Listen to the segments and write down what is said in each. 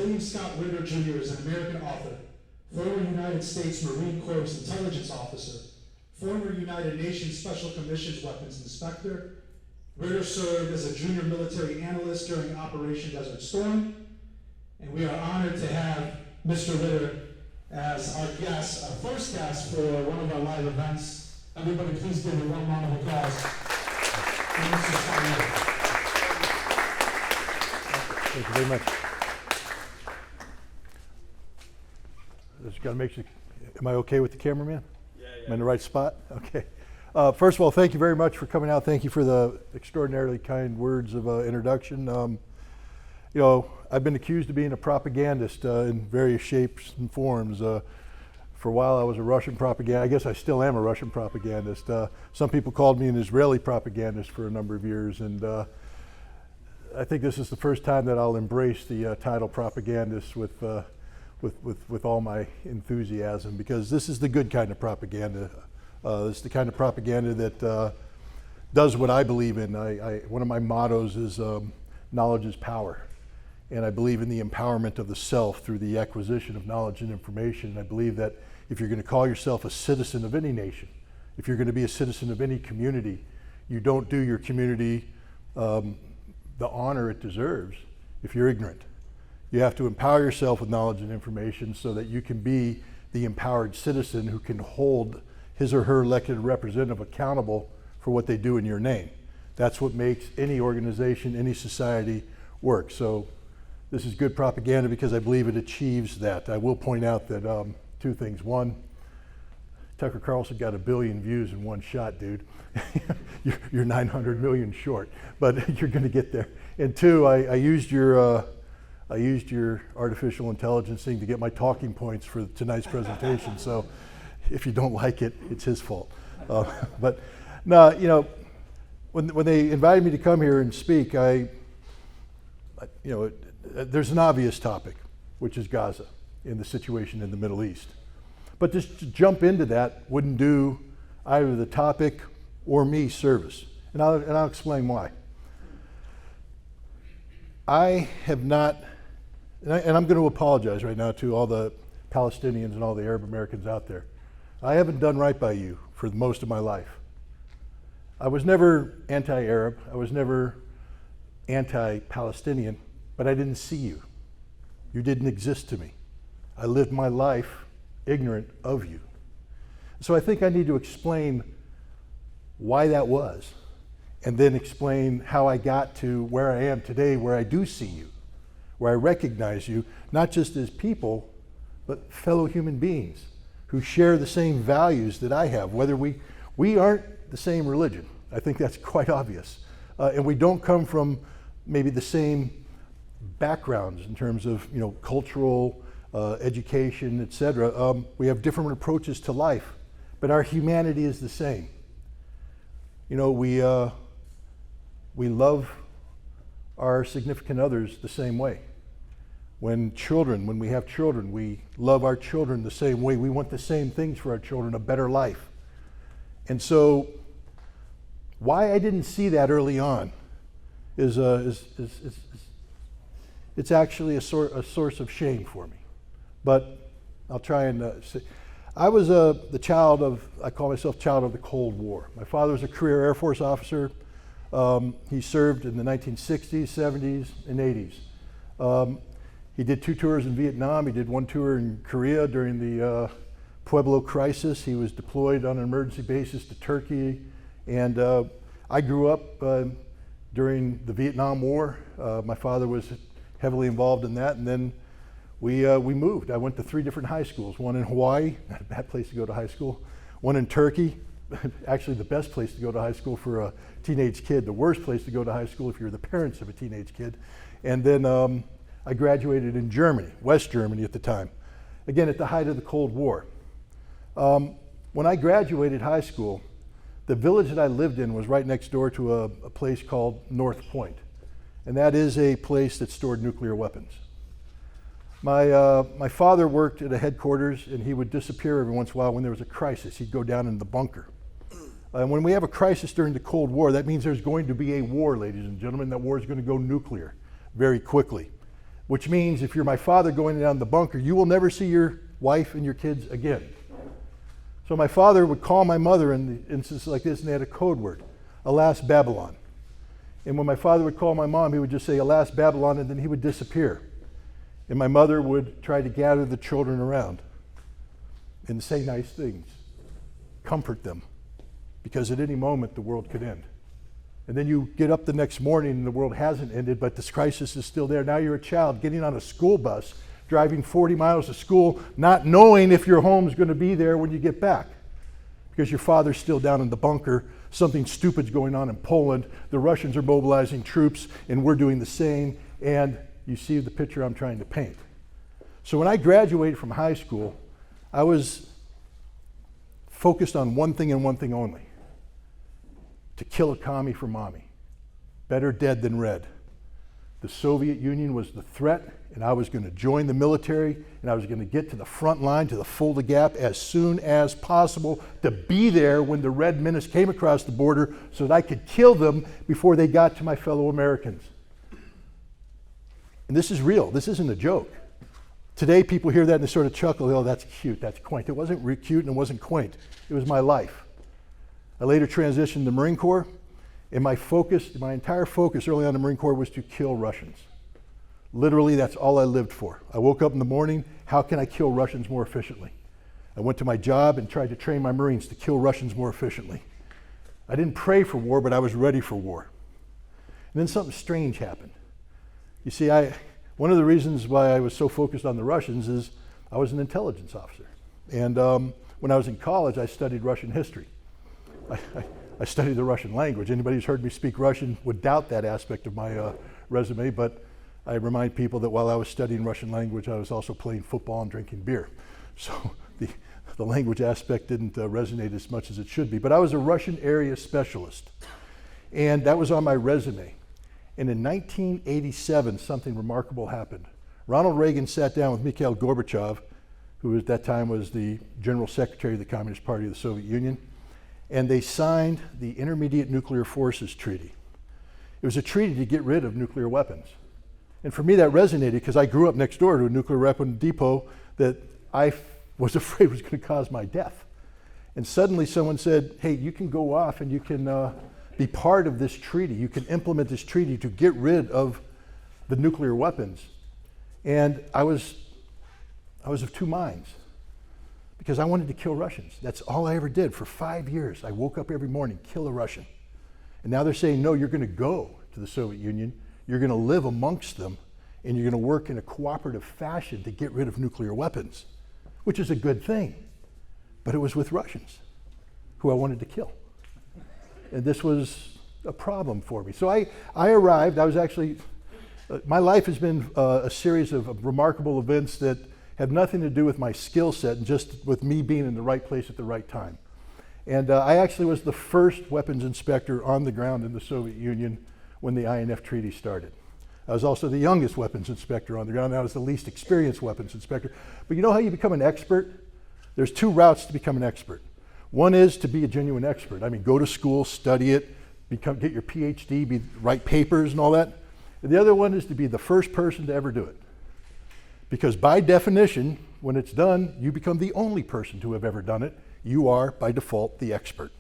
William Scott Ritter Jr. is an American author, former United States Marine Corps intelligence officer, former United Nations Special Commissions Weapons Inspector. Ritter served as a junior military analyst during Operation Desert Storm, and we are honored to have Mr. Ritter as our guest, our first guest for one of our live events. Everybody please give a warm round of applause for Mr. Scott Ritter. Thank you very much. Just got to make sure, am I okay with the cameraman? Yeah. Am I in the right spot? Okay. First of all, thank you very much for coming out. Thank you for the extraordinarily kind words of introduction. You know, I've been accused of being a propagandist in various shapes and forms. For a while I was a Russian propagandist. I guess I still am a Russian propagandist. Some people called me an Israeli propagandist for a number of years, and I think this is the first time that I'll embrace the title propagandist with all my enthusiasm, because this is the good kind of propaganda. It's the kind of propaganda that does what I believe in. One of my mottos is knowledge is power. And I believe in the empowerment of the self through the acquisition of knowledge and information. And I believe that if you're going to call yourself a citizen of any nation, if you're going to be a citizen of any community, you don't do your community the honor it deserves if you're ignorant. You have to empower yourself with knowledge and information so that you can be the empowered citizen who can hold his or her elected representative accountable for what they do in your name. That's what makes any organization, any society work. So this is good propaganda because I believe it achieves that. I will point out that two things. One, Tucker Carlson got 1 billion views in one shot, dude. You're 900 million short, but you're going to get there. And two, I used your artificial intelligence thing to get my talking points for tonight's presentation. So if you don't like it, it's his fault. But no, you know, when they invited me to come here and speak, there's an obvious topic, which is Gaza and the situation in the Middle East. But just to jump into that wouldn't do either the topic or me service. And I'll explain why. I have not, and I'm going to apologize right now to all the Palestinians and all the Arab Americans out there. I haven't done right by you for most of my life. I was never anti-Arab. I was never anti-Palestinian, but I didn't see you. You didn't exist to me. I lived my life ignorant of you. So I think I need to explain why that was, and then explain how I got to where I am today, where I do see you, where I recognize you, not just as people, but fellow human beings who share the same values that I have, whether we aren't the same religion. I think that's quite obvious. And we don't come from maybe the same backgrounds in terms of, you know, cultural, education, etc. We have different approaches to life, but our humanity is the same. You know, we love our significant others the same way. When we have children, we love our children the same way. We want the same things for our children, a better life. And so why I didn't see that early on is it's actually a source of shame for me. But I'll try and say, I was the child of, I call myself child of the Cold War. My father was a career Air Force officer. He served in the 1960s, 70s, and 80s. He did 2 tours in Vietnam. He did 1 tour in Korea during the Pueblo crisis. He was deployed on an emergency basis to Turkey. And I grew up during the Vietnam War. My father was heavily involved in that. And then we moved. I went to 3 different high schools. One in Hawaii, not a bad place to go to high school. One in Turkey, actually the best place to go to high school for a teenage kid. The worst place to go to high school if you're the parents of a teenage kid. And then I graduated in Germany, West Germany at the time, again at the height of the Cold War. When I graduated high school, the village that I lived in was right next door to a place called North Point, and that is a place that stored nuclear weapons. My father worked at a headquarters, and he would disappear every once in a while when there was a crisis. He'd go down in the bunker. And when we have a crisis during the Cold War, that means there's going to be a war, ladies and gentlemen. That war is going to go nuclear very quickly. which means if you're my father going down the bunker, you will never see your wife and your kids again. So my father would call my mother in instances like this, and they had a code word, alas Babylon. And when my father would call my mom, he would just say, alas Babylon, and then he would disappear. And my mother would try to gather the children around and say nice things, comfort them, because at any moment the world could end. And then you get up the next morning and the world hasn't ended, but this crisis is still there. Now you're a child getting on a school bus, driving 40 miles to school, not knowing if your home's going to be there when you get back, because your father's still down in the bunker. Something stupid's going on in Poland. The Russians are mobilizing troops, and we're doing the same. And you see the picture I'm trying to paint. So when I graduated from high school, I was focused on one thing and one thing only: to kill a commie for mommy. Better dead than red. The Soviet Union was the threat, and I was going to join the military, and I was going to get to the front line, to the Fulda Gap, as soon as possible, to be there when the Red Menace came across the border so that I could kill them before they got to my fellow Americans. And this is real. This isn't a joke. Today, people hear that and they sort of chuckle, oh, that's cute, that's quaint. It wasn't cute and it wasn't quaint. It was my life. I later transitioned to the Marine Corps, and my entire focus early on in the Marine Corps was to kill Russians. Literally, that's all I lived for. I woke up in the morning, how can I kill Russians more efficiently? I went to my job and tried to train my Marines to kill Russians more efficiently. I didn't pray for war, but I was ready for war. And then something strange happened. You see, one of the reasons why I was so focused on the Russians is I was an intelligence officer. And when I was in college, I studied Russian history. I studied the Russian language. Anybody who's heard me speak Russian would doubt that aspect of my resume, but I remind people that while I was studying Russian language, I was also playing football and drinking beer. So the language aspect didn't resonate as much as it should be. But I was a Russian area specialist, and that was on my resume. And in 1987, something remarkable happened. Ronald Reagan sat down with Mikhail Gorbachev, who at that time was the General Secretary of the Communist Party of the Soviet Union, and they signed the Intermediate Nuclear Forces Treaty. It was a treaty to get rid of nuclear weapons. And for me, that resonated because I grew up next door to a nuclear weapon depot that I was afraid was going to cause my death. And suddenly someone said, hey, you can go off and you can be part of this treaty. You can implement this treaty to get rid of the nuclear weapons. And I was of two minds, because I wanted to kill Russians. That's all I ever did for 5 years. I woke up every morning, kill a Russian. And now they're saying, no, you're going to go to the Soviet Union, you're going to live amongst them, and you're going to work in a cooperative fashion to get rid of nuclear weapons, which is a good thing. But it was with Russians, who I wanted to kill. And this was a problem for me. So I arrived. I was actually, my life has been a series of remarkable events that have nothing to do with my skill set and just with me being in the right place at the right time. And I actually was the first weapons inspector on the ground in the Soviet Union when the INF Treaty started. I was also the youngest weapons inspector on the ground. I was the least experienced weapons inspector. But you know how you become an expert? There's two routes to become an expert. One is to be a genuine expert. I mean, go to school, study it, get your PhD, write papers and all that. And the other one is to be the first person to ever do it. Because by definition, when it's done, you become the only person to have ever done it. You are, by default, the expert.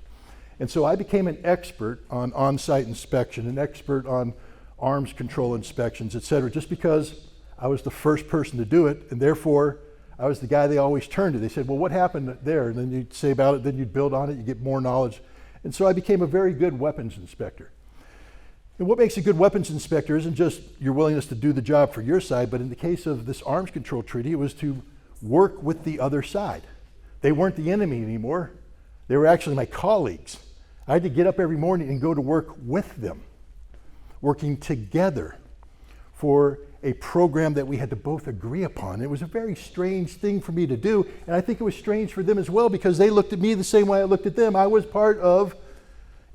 And so I became an expert on on-site inspection, an expert on arms control inspections, et cetera, just because I was the first person to do it, and therefore I was the guy they always turned to. They said, well, what happened there? And then you'd say about it, then you'd build on it, you get more knowledge. And so I became a very good weapons inspector. And what makes a good weapons inspector isn't just your willingness to do the job for your side, but in the case of this arms control treaty, it was to work with the other side. They weren't the enemy anymore. They were actually my colleagues. I had to get up every morning and go to work with them, working together for a program that we had to both agree upon. It was a very strange thing for me to do, and I think it was strange for them as well, because they looked at me the same way I looked at them. I was part of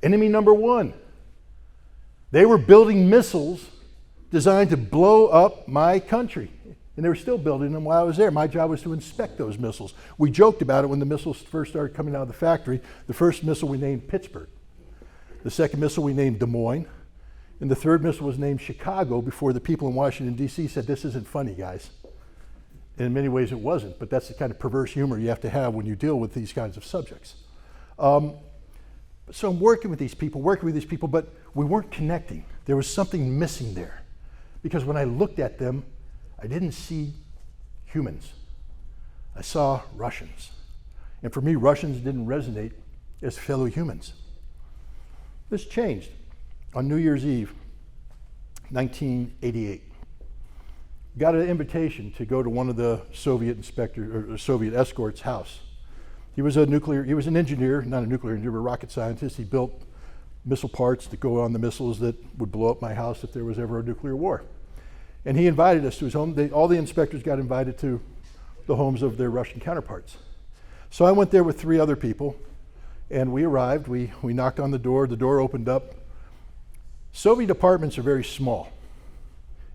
enemy number one. They were building missiles designed to blow up my country, and they were still building them while I was there. My job was to inspect those missiles. We joked about it when the missiles first started coming out of the factory. The first missile we named Pittsburgh. The second missile we named Des Moines. And the third missile was named Chicago before the people in Washington, D.C. said, this isn't funny, guys. And in many ways it wasn't, but that's the kind of perverse humor you have to have when you deal with these kinds of subjects. So I'm working with these people, but we weren't connecting. There was something missing there. Because when I looked at them, I didn't see humans. I saw Russians. And for me, Russians didn't resonate as fellow humans. This changed on New Year's Eve, 1988. Got an invitation to go to one of the Soviet Soviet escorts' house. He was an engineer, not a nuclear engineer, but a rocket scientist. He built missile parts that go on the missiles that would blow up my house if there was ever a nuclear war. And he invited us to his home. All the inspectors got invited to the homes of their Russian counterparts. So I went there with 3 other people, and we arrived. We knocked on the door opened up. Soviet apartments are very small,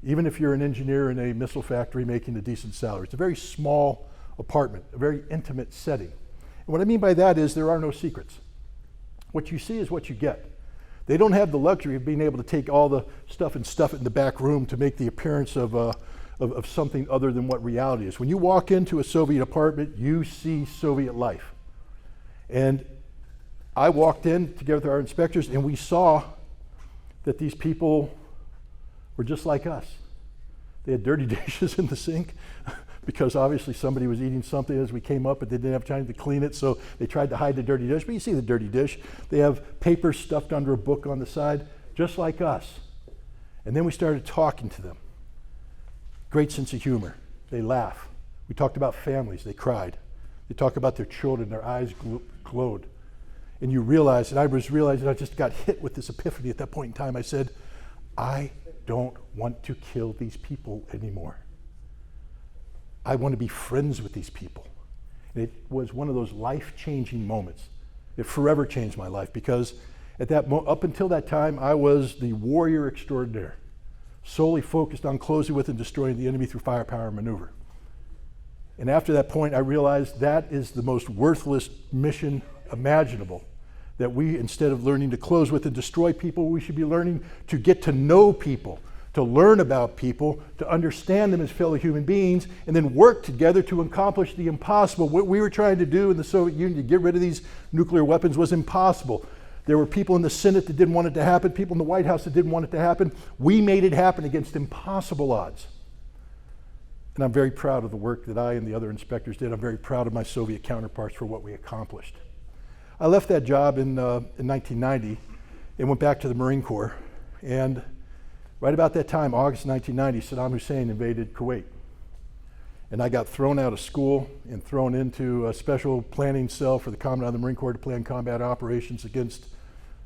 even if you're an engineer in a missile factory making a decent salary. It's a very small apartment, a very intimate setting. And what I mean by that is there are no secrets. What you see is what you get. They don't have the luxury of being able to take all the stuff and stuff it in the back room to make the appearance of something other than what reality is. When you walk into a Soviet apartment, you see Soviet life. And I walked in together with our inspectors, and we saw that these people were just like us. They had dirty dishes in the sink because obviously somebody was eating something as we came up, but they didn't have time to clean it, so they tried to hide the dirty dish. But you see the dirty dish. They have paper stuffed under a book on the side, just like us. And then we started talking to them. Great sense of humor. They laugh. We talked about families. They cried. They talked about their children. Their eyes glowed. And you realize, and I was realizing I just got hit with this epiphany at that point in time. I said, I don't want to kill these people anymore. I want to be friends with these people. And it was one of those life-changing moments. It forever changed my life because up until that time, I was the warrior extraordinaire, solely focused on closing with and destroying the enemy through firepower and maneuver. And after that point, I realized that is the most worthless mission imaginable. That we, instead of learning to close with and destroy people, we should be learning to get to know people, to learn about people, to understand them as fellow human beings, and then work together to accomplish the impossible. What we were trying to do in the Soviet Union to get rid of these nuclear weapons was impossible. There were people in the Senate that didn't want it to happen, people in the White House that didn't want it to happen. We made it happen against impossible odds. And I'm very proud of the work that I and the other inspectors did. I'm very proud of my Soviet counterparts for what we accomplished. I left that job in 1990 and went back to the Marine Corps. And right about that time, August 1990, Saddam Hussein invaded Kuwait. And I got thrown out of school and thrown into a special planning cell for the Commandant of the Marine Corps to plan combat operations against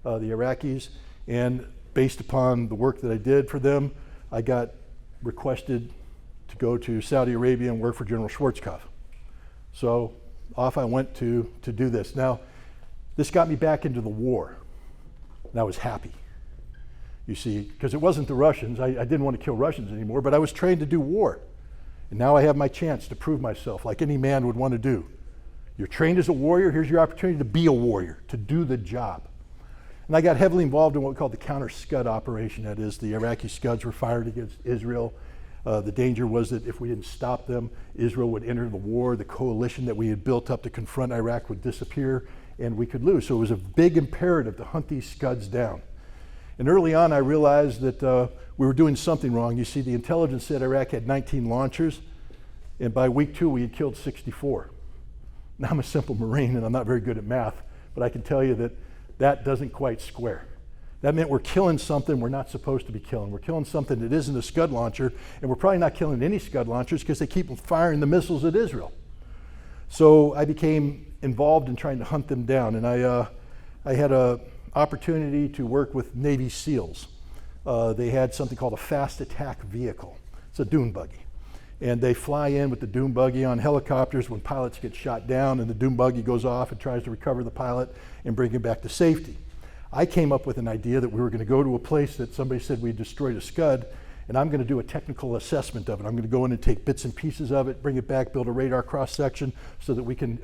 the Iraqis. And based upon the work that I did for them, I got requested to go to Saudi Arabia and work for General Schwarzkopf. So off I went to do this. Now, this got me back into the war, and I was happy. You see, because it wasn't the Russians. I didn't want to kill Russians anymore, but I was trained to do war. And now I have my chance to prove myself like any man would want to do. You're trained as a warrior, here's your opportunity to be a warrior, to do the job. And I got heavily involved in what we call the counter-Scud operation. That is, the Iraqi Scuds were fired against Israel. The danger was that if we didn't stop them, Israel would enter the war. The coalition that we had built up to confront Iraq would disappear, and we could lose. So it was a big imperative to hunt these Scuds down. And early on, I realized that we were doing something wrong. You see, the intelligence said Iraq had 19 launchers, and by week 2, we had killed 64. Now, I'm a simple Marine, and I'm not very good at math, but I can tell you that that doesn't quite square. That meant we're killing something we're not supposed to be killing. We're killing something that isn't a Scud launcher, and we're probably not killing any Scud launchers because they keep firing the missiles at Israel. So I became involved in trying to hunt them down, and I had an opportunity to work with Navy SEALs. They had something called a fast attack vehicle. It's a dune buggy. And they fly in with the dune buggy on helicopters when pilots get shot down, and the dune buggy goes off and tries to recover the pilot and bring him back to safety. I came up with an idea that we were going to go to a place that somebody said we destroyed a Scud, and I'm going to do a technical assessment of it. I'm going to go in and take bits and pieces of it, bring it back, build a radar cross-section so that we can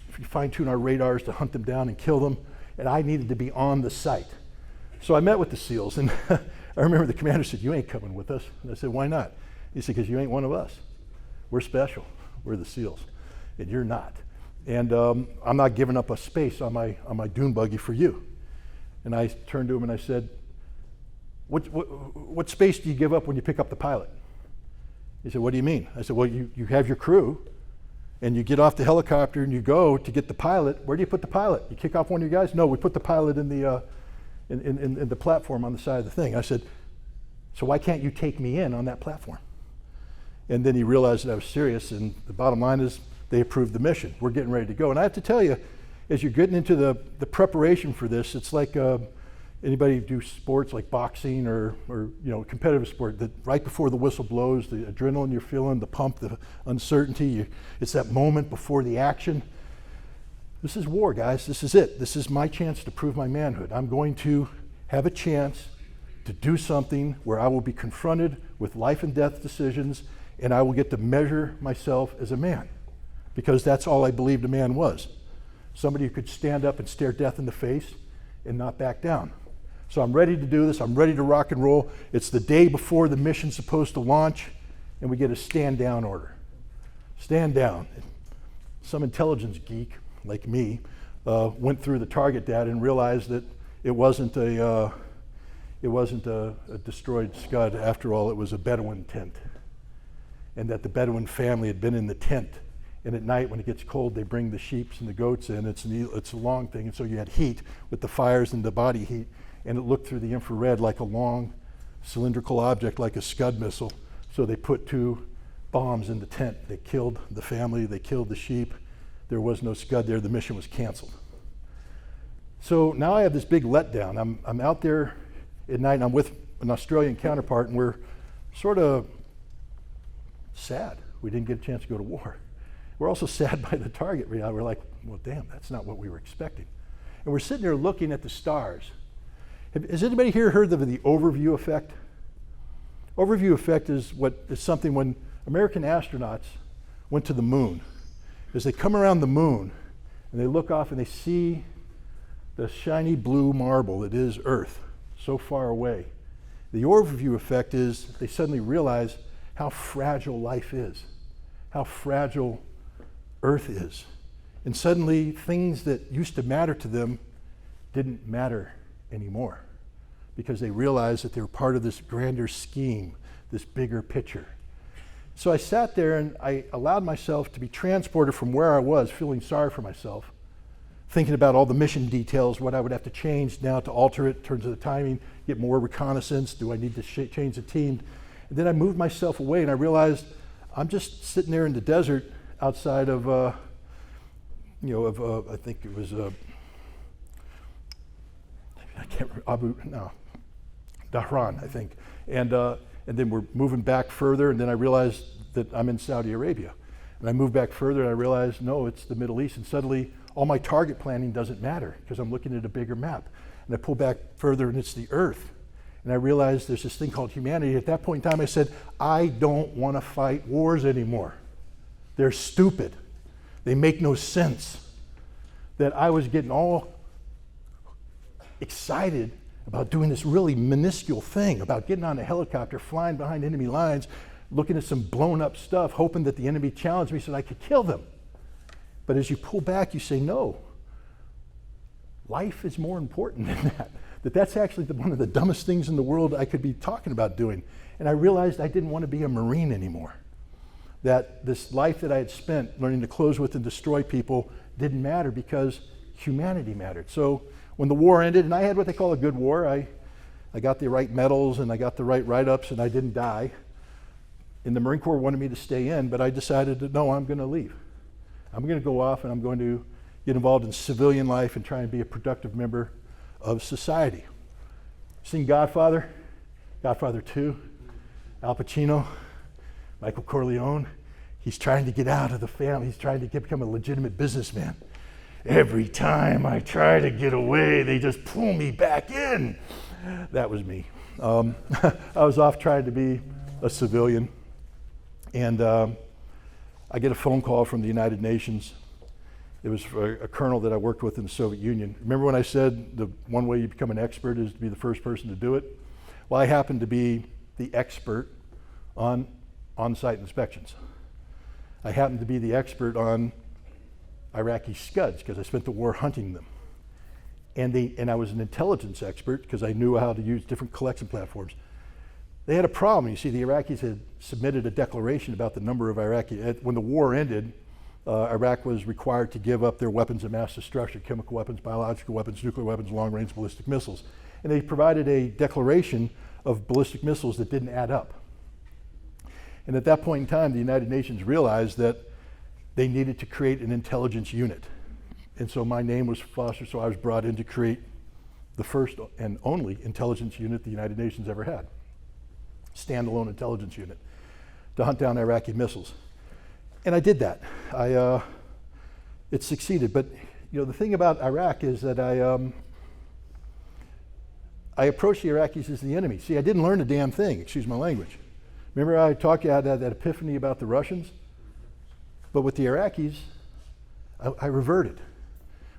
fine-tune our radars to hunt them down and kill them. And I needed to be on the site. So I met with the SEALs, and I remember the commander said, "You ain't coming with us." And I said, "Why not?" He said, "Because you ain't one of us. We're special. We're the SEALs, and you're not. And I'm not giving up a space on my dune buggy for you." And I turned to him and I said, what space do you give up when you pick up the pilot? He said, "What do you mean?" I said, "Well, you have your crew, and you get off the helicopter and you go to get the pilot. Where do you put the pilot? You kick off one of your guys?" "No, we put the pilot in the platform on the side of the thing." I said, "So why can't you take me in on that platform?" And then he realized that I was serious, and the bottom line is they approved the mission. We're getting ready to go. And I have to tell you, as you're getting into the preparation for this, it's like anybody do sports like boxing or competitive sport, that right before the whistle blows, the adrenaline you're feeling, the pump, the uncertainty, it's that moment before the action. This is war, guys. This is it. This is my chance to prove my manhood. I'm going to have a chance to do something where I will be confronted with life and death decisions, and I will get to measure myself as a man, because that's all I believed a man was. Somebody who could stand up and stare death in the face and not back down. So I'm ready to do this. I'm ready to rock and roll. It's the day before the mission's supposed to launch, and we get a stand down order. Stand down. Some intelligence geek like me went through the target data and realized that it wasn't a destroyed Scud. After all, it was a Bedouin tent, and that the Bedouin family had been in the tent. And at night, when it gets cold, they bring the sheep and the goats in. It's a long thing, and so you had heat with the fires and the body heat, and it looked through the infrared like a long cylindrical object, like a Scud missile. So they put 2 bombs in the tent. They killed the family, they killed the sheep. There was no Scud there. The mission was canceled. So now I have this big letdown. I'm out there at night, and I'm with an Australian counterpart, and we're sort of sad we didn't get a chance to go to war. We're also sad by the target reality. We're like, well, damn, that's not what we were expecting. And we're sitting there looking at the stars. Has anybody here heard of the overview effect? Overview effect is something when American astronauts went to the moon. As they come around the moon and they look off and they see the shiny blue marble that is Earth so far away. The overview effect is they suddenly realize how fragile life is, how fragile Earth is. And suddenly things that used to matter to them didn't matter anymore, because they realized that they were part of this grander scheme, this bigger picture. So I sat there and I allowed myself to be transported from where I was, feeling sorry for myself, thinking about all the mission details, what I would have to change now to alter it in terms of the timing, get more reconnaissance, do I need to change the team? And then I moved myself away and I realized I'm just sitting there in the desert outside of, I think it was, I can't remember, Dhahran, I think. And then we're moving back further, and then I realized that I'm in Saudi Arabia. And I moved back further and I realized, no, it's the Middle East. And suddenly all my target planning doesn't matter because I'm looking at a bigger map. And I pull back further and it's the Earth. And I realized there's this thing called humanity. At that point in time, I said, I don't want to fight wars anymore. They're stupid. They make no sense. That I was getting all excited about doing this really minuscule thing, about getting on a helicopter, flying behind enemy lines, looking at some blown up stuff, hoping that the enemy challenged me so that I could kill them. But as you pull back, you say, no, life is more important than that. That's actually one of the dumbest things in the world I could be talking about doing. And I realized I didn't want to be a Marine anymore. That this life that I had spent learning to close with and destroy people didn't matter because humanity mattered. So when the war ended, and I had what they call a good war, I got the right medals and I got the right write-ups and I didn't die. And the Marine Corps wanted me to stay in, but I decided that no, I'm going to leave. I'm going to go off and I'm going to get involved in civilian life and try and be a productive member of society. Seen Godfather, Godfather 2, Al Pacino, Michael Corleone. He's trying to get out of the family. He's trying to become a legitimate businessman. Every time I try to get away, they just pull me back in. That was me. I was off trying to be a civilian, and I get a phone call from the United Nations, It was a colonel that I worked with in the Soviet Union. Remember when I said the one way you become an expert is to be the first person to do it? Well, I happened to be the expert on on-site inspections. I happened to be the expert on Iraqi Scuds because I spent the war hunting them. And I was an intelligence expert because I knew how to use different collection platforms. They had a problem. You see, the Iraqis had submitted a declaration about the number of Iraqi. When the war ended, Iraq was required to give up their weapons of mass destruction, chemical weapons, biological weapons, nuclear weapons, long-range ballistic missiles. And they provided a declaration of ballistic missiles that didn't add up. And at that point in time, the United Nations realized that they needed to create an intelligence unit. And so my name was Foster, so I was brought in to create the first and only intelligence unit the United Nations ever had. Standalone intelligence unit to hunt down Iraqi missiles. And I did that. It succeeded. But the thing about Iraq is that I approached the Iraqis as the enemy. See, I didn't learn a damn thing, excuse my language. Remember I talked to you, I had that epiphany about the Russians? But with the Iraqis, I reverted.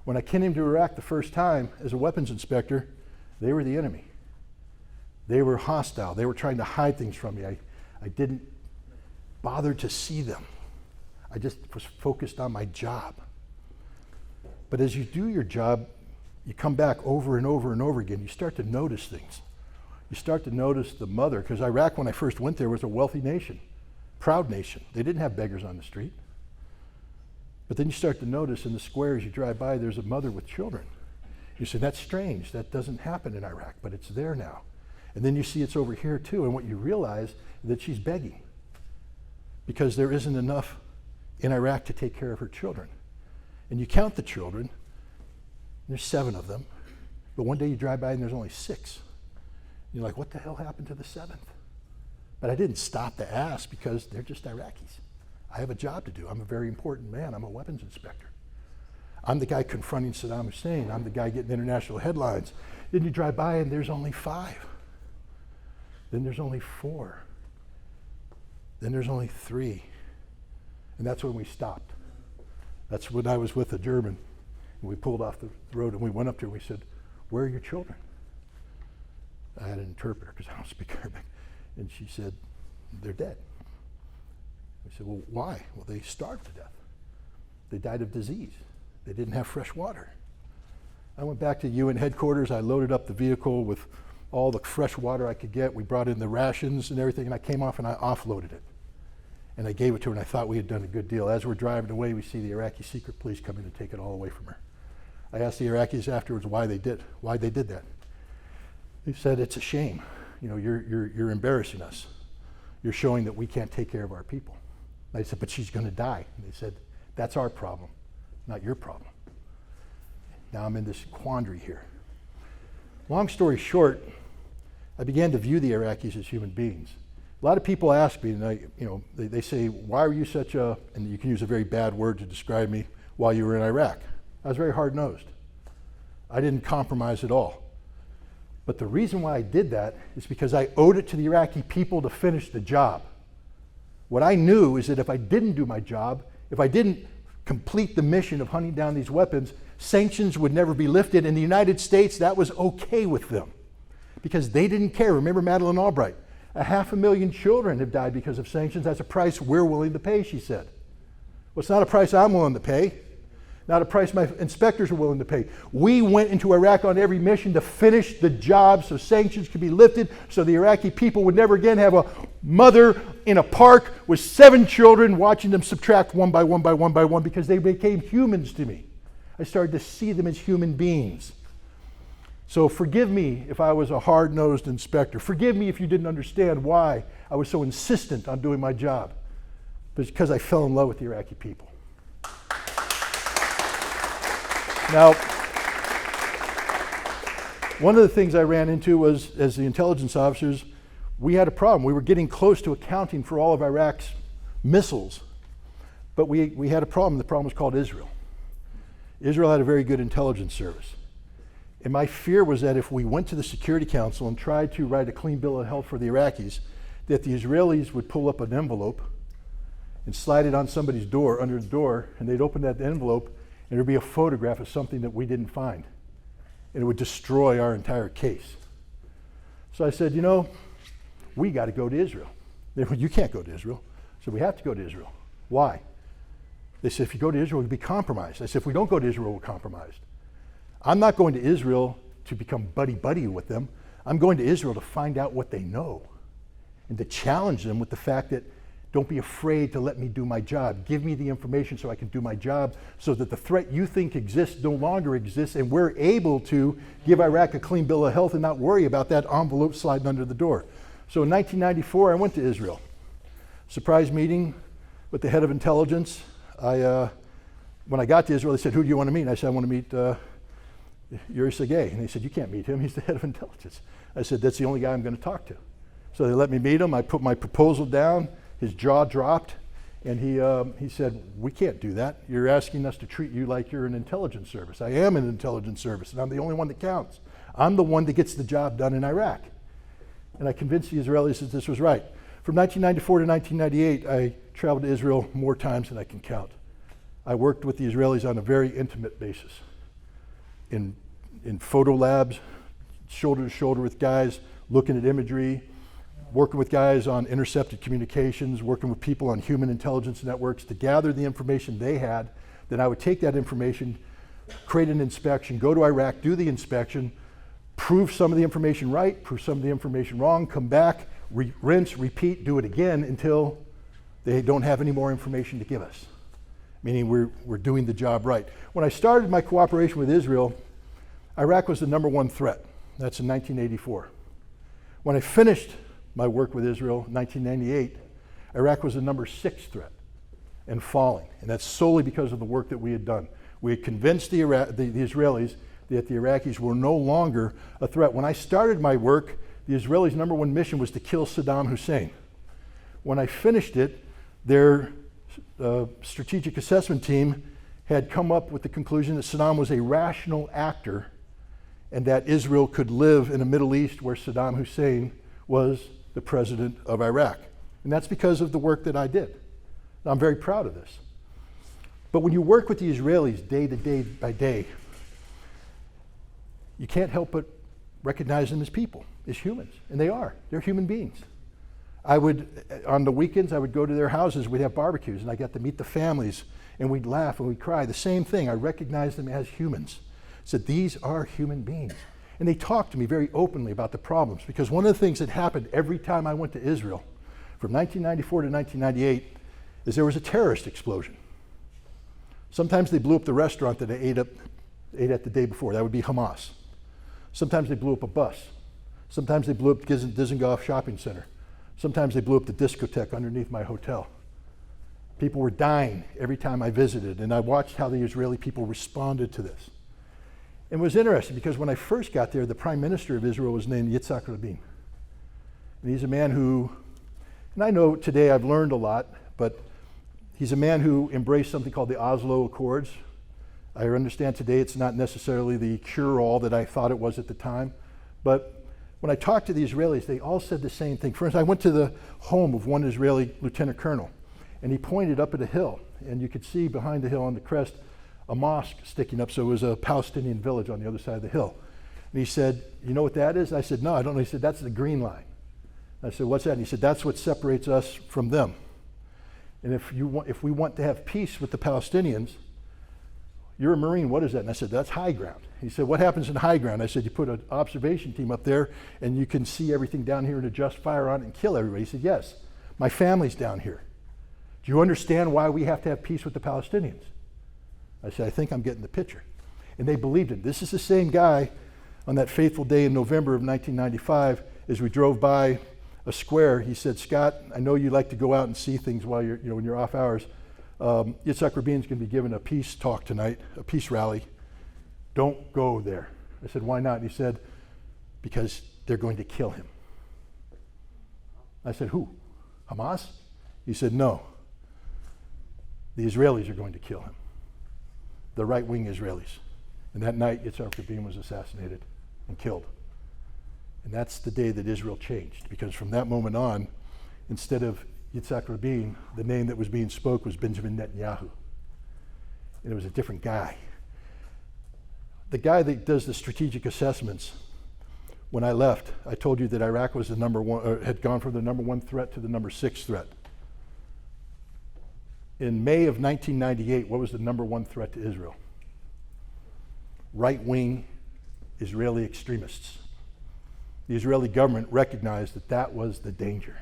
When I came into Iraq the first time as a weapons inspector, they were the enemy. They were hostile. They were trying to hide things from me. I didn't bother to see them. I just was focused on my job. But as you do your job, you come back over and over and over again. You start to notice things. You start to notice the mother, because Iraq, when I first went there, was a wealthy nation, proud nation. They didn't have beggars on the street. But then you start to notice in the squares you drive by, there's a mother with children. You say, that's strange. That doesn't happen in Iraq, but it's there now. And then you see it's over here too, and what you realize is that she's begging because there isn't enough in Iraq to take care of her children. And you count the children, there's 7 of them, but one day you drive by and there's only 6. You're like, what the hell happened to the 7th? But I didn't stop to ask because they're just Iraqis. I have a job to do. I'm a very important man. I'm a weapons inspector. I'm the guy confronting Saddam Hussein. I'm the guy getting international headlines. Then you drive by and there's only 5. Then there's only 4. Then there's only 3. And that's when we stopped. That's when I was with a German. And we pulled off the road and we went up to her and we said, where are your children? I had an interpreter because I don't speak Arabic. And she said, they're dead. I said, well, why? Well, they starved to death. They died of disease. They didn't have fresh water. I went back to UN headquarters. I loaded up the vehicle with all the fresh water I could get. We brought in the rations and everything, and I came off and I offloaded it. And I gave it to her, and I thought we had done a good deal. As we're driving away, we see the Iraqi secret police come in and take it all away from her. I asked the Iraqis afterwards why they did that. They said, it's a shame. You're embarrassing us. You're showing that we can't take care of our people. I said, but she's going to die. And they said, that's our problem, not your problem. Now I'm in this quandary here. Long story short, I began to view the Iraqis as human beings. A lot of people ask me, and they say, why were you such a, and you can use a very bad word to describe me, while you were in Iraq. I was very hard-nosed. I didn't compromise at all. But the reason why I did that is because I owed it to the Iraqi people to finish the job. What I knew is that if I didn't do my job, if I didn't complete the mission of hunting down these weapons, sanctions would never be lifted. In the United States, that was okay with them because they didn't care. Remember Madeleine Albright? 500,000 children have died because of sanctions. That's a price we're willing to pay, she said. Well, it's not a price I'm willing to pay. Not a price my inspectors are willing to pay. We went into Iraq on every mission to finish the job so sanctions could be lifted, so the Iraqi people would never again have a mother in a park with 7 children watching them subtract one by one by one by one because they became humans to me. I started to see them as human beings. So forgive me if I was a hard-nosed inspector. Forgive me if you didn't understand why I was so insistent on doing my job. But it's because I fell in love with the Iraqi people. Now, one of the things I ran into was, as the intelligence officers, we had a problem. We were getting close to accounting for all of Iraq's missiles, but we had a problem. The problem was called Israel. Israel had a very good intelligence service. And my fear was that if we went to the Security Council and tried to write a clean bill of health for the Iraqis, that the Israelis would pull up an envelope and slide it on somebody's door, under the door, and they'd open that envelope, and there'd be a photograph of something that we didn't find, and it would destroy our entire case. So I said, you know, we got to go to Israel. They went, you can't go to Israel. So we have to go to Israel. Why? They said, if you go to Israel, you'll be compromised. I said, if we don't go to Israel, we're compromised. I'm not going to Israel to become buddy-buddy with them. I'm going to Israel to find out what they know and to challenge them with the fact that don't be afraid to let me do my job. Give me the information so I can do my job so that the threat you think exists no longer exists, and we're able to give Iraq a clean bill of health and not worry about that envelope sliding under the door. So in 1994, I went to Israel. Surprise meeting with the head of intelligence. When I got to Israel, they said, who do you want to meet? And I said, I want to meet Yuri Sergey. And they said, you can't meet him. He's the head of intelligence. I said, that's the only guy I'm going to talk to. So they let me meet him. I put my proposal down. His jaw dropped, and he said, we can't do that. You're asking us to treat you like you're an intelligence service. I am an intelligence service, and I'm the only one that counts. I'm the one that gets the job done in Iraq. And I convinced the Israelis that this was right. From 1994 to 1998, I traveled to Israel more times than I can count. I worked with the Israelis on a very intimate basis, in photo labs, shoulder to shoulder with guys, looking at imagery, working with guys on intercepted communications, working with people on human intelligence networks to gather the information they had. Then I would take that information, create an inspection, go to Iraq, do the inspection, prove some of the information right, prove some of the information wrong, come back, rinse, repeat, do it again until they don't have any more information to give us, meaning we're doing the job right. When I started my cooperation with Israel, Iraq was the #1 threat. That's in 1984. When I finished my work with Israel in 1998, Iraq was the #6 threat and falling. And that's solely because of the work that we had done. We had convinced the Israelis that the Iraqis were no longer a threat. When I started my work, the Israelis' #1 mission was to kill Saddam Hussein. When I finished it, their strategic assessment team had come up with the conclusion that Saddam was a rational actor and that Israel could live in a Middle East where Saddam Hussein was the president of Iraq. And that's because of the work that I did. And I'm very proud of this. But when you work with the Israelis day to day by day, you can't help but recognize them as people, as humans. And they are. They're human beings. On the weekends, I would go to their houses, we'd have barbecues, and I got to meet the families, and we'd laugh and we'd cry. The same thing, I recognized them as humans. I said, these are human beings. And they talked to me very openly about the problems, because one of the things that happened every time I went to Israel, from 1994 to 1998, is there was a terrorist explosion. Sometimes they blew up the restaurant that I ate at the day before. That would be Hamas. Sometimes they blew up a bus. Sometimes they blew up Dizengoff Shopping Center. Sometimes they blew up the discotheque underneath my hotel. People were dying every time I visited, and I watched how the Israeli people responded to this. It was interesting because when I first got there, the Prime Minister of Israel was named Yitzhak Rabin. And he's a man who, and I know today I've learned a lot, but he's a man who embraced something called the Oslo Accords. I understand today it's not necessarily the cure-all that I thought it was at the time, but when I talked to the Israelis, they all said the same thing. For instance, I went to the home of one Israeli lieutenant colonel, and he pointed up at a hill, and you could see behind the hill on the crest a mosque sticking up, so it was a Palestinian village on the other side of the hill. And he said, you know what that is? I said, no, I don't know. He said, that's the green line. I said, what's that? And he said, that's what separates us from them. And if we want to have peace with the Palestinians, you're a Marine, what is that? And I said, that's high ground. He said, what happens in high ground? I said, you put an observation team up there and you can see everything down here and adjust fire on it and kill everybody. He said, yes, my family's down here. Do you understand why we have to have peace with the Palestinians? I said, I think I'm getting the picture. And they believed him. This is the same guy on that fateful day in November of 1995, as we drove by a square, he said, Scott, I know you like to go out and see things while you're, when you're off hours. Yitzhak Rabin's going to be giving a peace talk tonight, a peace rally. Don't go there. I said, why not? And he said, because they're going to kill him. I said, who? Hamas? He said, no. The Israelis are going to kill him. The right-wing Israelis. And that night, Yitzhak Rabin was assassinated and killed. And that's the day that Israel changed, because from that moment on, instead of Yitzhak Rabin, the name that was being spoke was Benjamin Netanyahu. and it was a different guy. The guy that does the strategic assessments, when I left, I told you that Iraq was the number one, or had gone from the number 1 threat to the number 6 threat. In May of 1998, what was the number 1 threat to Israel? Right-wing Israeli extremists. The Israeli government recognized that that was the danger.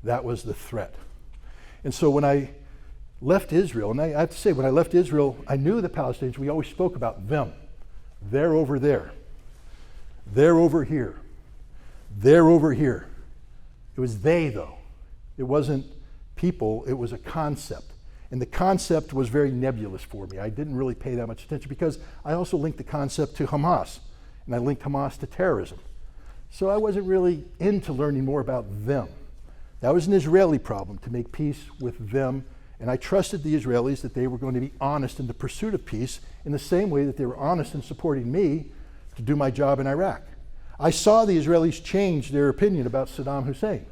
That was the threat. And so when I left Israel, and I have to say, when I left Israel, I knew the Palestinians, we always spoke about them. They're over there. They're over here. They're over here. It was they, though. It wasn't people, it was a concept. And the concept was very nebulous for me. I didn't really pay that much attention because I also linked the concept to Hamas, and I linked Hamas to terrorism. So I wasn't really into learning more about them. That was an Israeli problem, to make peace with them, and I trusted the Israelis that they were going to be honest in the pursuit of peace in the same way that they were honest in supporting me to do my job in Iraq. I saw the Israelis change their opinion about Saddam Hussein.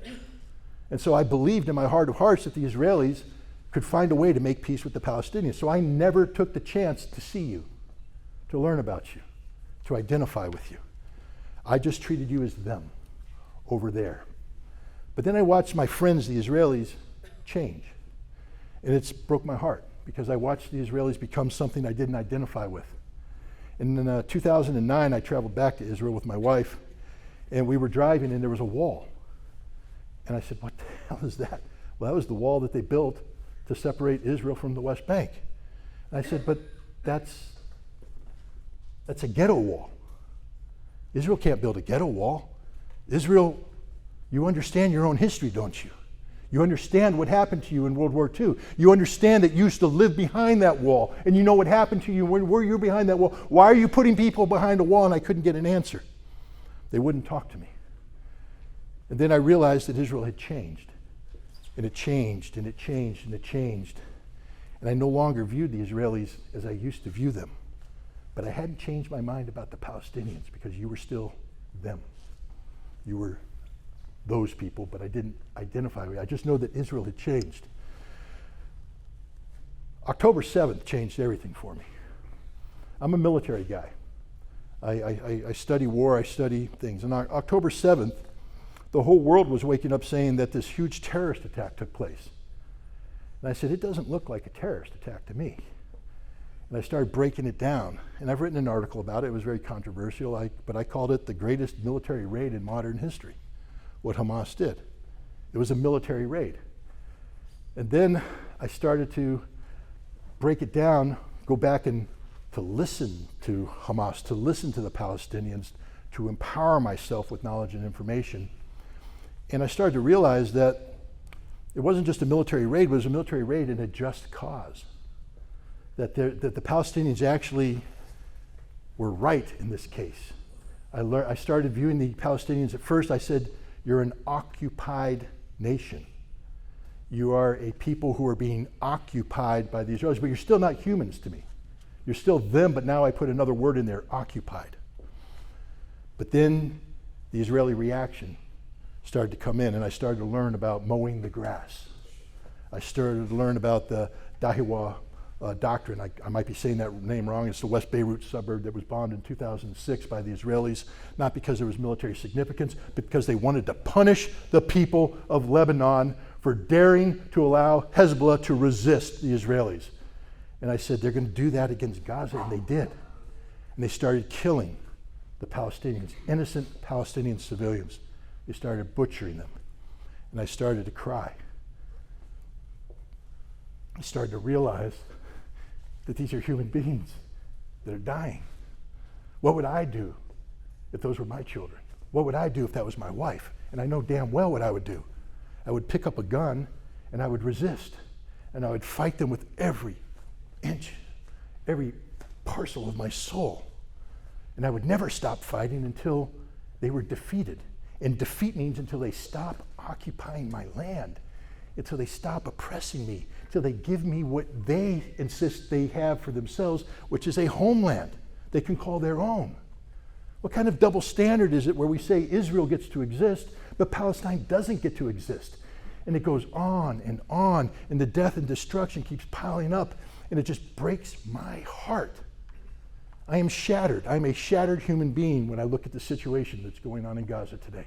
And so I believed in my heart of hearts that the Israelis could find a way to make peace with the Palestinians. So I never took the chance to see you, to learn about you, to identify with you. I just treated you as them over there. But then I watched my friends, the Israelis, change. And it's broke my heart because I watched the Israelis become something I didn't identify with. And in 2009, I traveled back to Israel with my wife, and we were driving, and there was a wall. And I said, what the hell is that? Well, that was the wall that they built to separate Israel from the West Bank. And I said, but that's a ghetto wall. Israel can't build a ghetto wall. Israel, you understand your own history, don't you? You understand what happened to you in World War II. You understand that you used to live behind that wall, and you know what happened to you when you're behind that wall. Why are you putting people behind a wall? And I couldn't get an answer. They wouldn't talk to me. And then I realized that Israel had changed. And it changed, and it changed, and it changed. And I no longer viewed the Israelis as I used to view them. But I hadn't changed my mind about the Palestinians because you were still them. You were those people, but I didn't identify with you. I just know that Israel had changed. October 7th changed everything for me. I'm a military guy. I study war, I study things. And on October 7th, the whole world was waking up saying that this huge terrorist attack took place. And I said, it doesn't look like a terrorist attack to me. And I started breaking it down. And I've written an article about it. It was very controversial, but I called it the greatest military raid in modern history, what Hamas did. It was a military raid. And then I started to break it down, go back and to listen to Hamas, to listen to the Palestinians, to empower myself with knowledge and information. And I started to realize that it wasn't just a military raid, but it was a military raid in a just cause. That the Palestinians actually were right in this case. I started viewing the Palestinians, at first I said, you're an occupied nation. You are a people who are being occupied by the Israelis, but you're still not humans to me. You're still them, but now I put another word in there, occupied. But then the Israeli reaction started to come in, and I started to learn about mowing the grass. I started to learn about the Dahiwa doctrine. I might be saying that name wrong. It's the West Beirut suburb that was bombed in 2006 by the Israelis, not because there was military significance, but because they wanted to punish the people of Lebanon for daring to allow Hezbollah to resist the Israelis. And I said, they're going to do that against Gaza, and they did. And they started killing the Palestinians, innocent Palestinian civilians. They started butchering them. And I started to cry. I started to realize that these are human beings that are dying. What would I do if those were my children? What would I do if that was my wife? And I know damn well what I would do. I would pick up a gun and I would resist. And I would fight them with every inch, every parcel of my soul. And I would never stop fighting until they were defeated. And defeat means until they stop occupying my land, until they stop oppressing me, until they give me what they insist they have for themselves, which is a homeland they can call their own. What kind of double standard is it where we say Israel gets to exist, but Palestine doesn't get to exist? And it goes on, and the death and destruction keeps piling up, and it just breaks my heart. I am shattered. I'm a shattered human being when I look at the situation that's going on in Gaza today.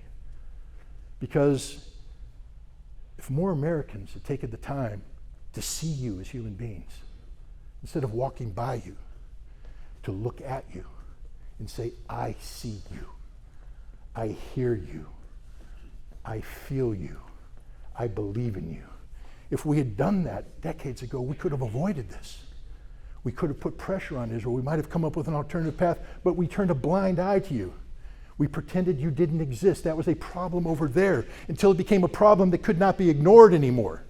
Because if more Americans had taken the time to see you as human beings, instead of walking by you, to look at you and say, I see you, I hear you, I feel you, I believe in you. If we had done that decades ago, we could have avoided this. We could have put pressure on Israel. We might have come up with an alternative path, but we turned a blind eye to you. We pretended you didn't exist. That was a problem over there until it became a problem that could not be ignored anymore.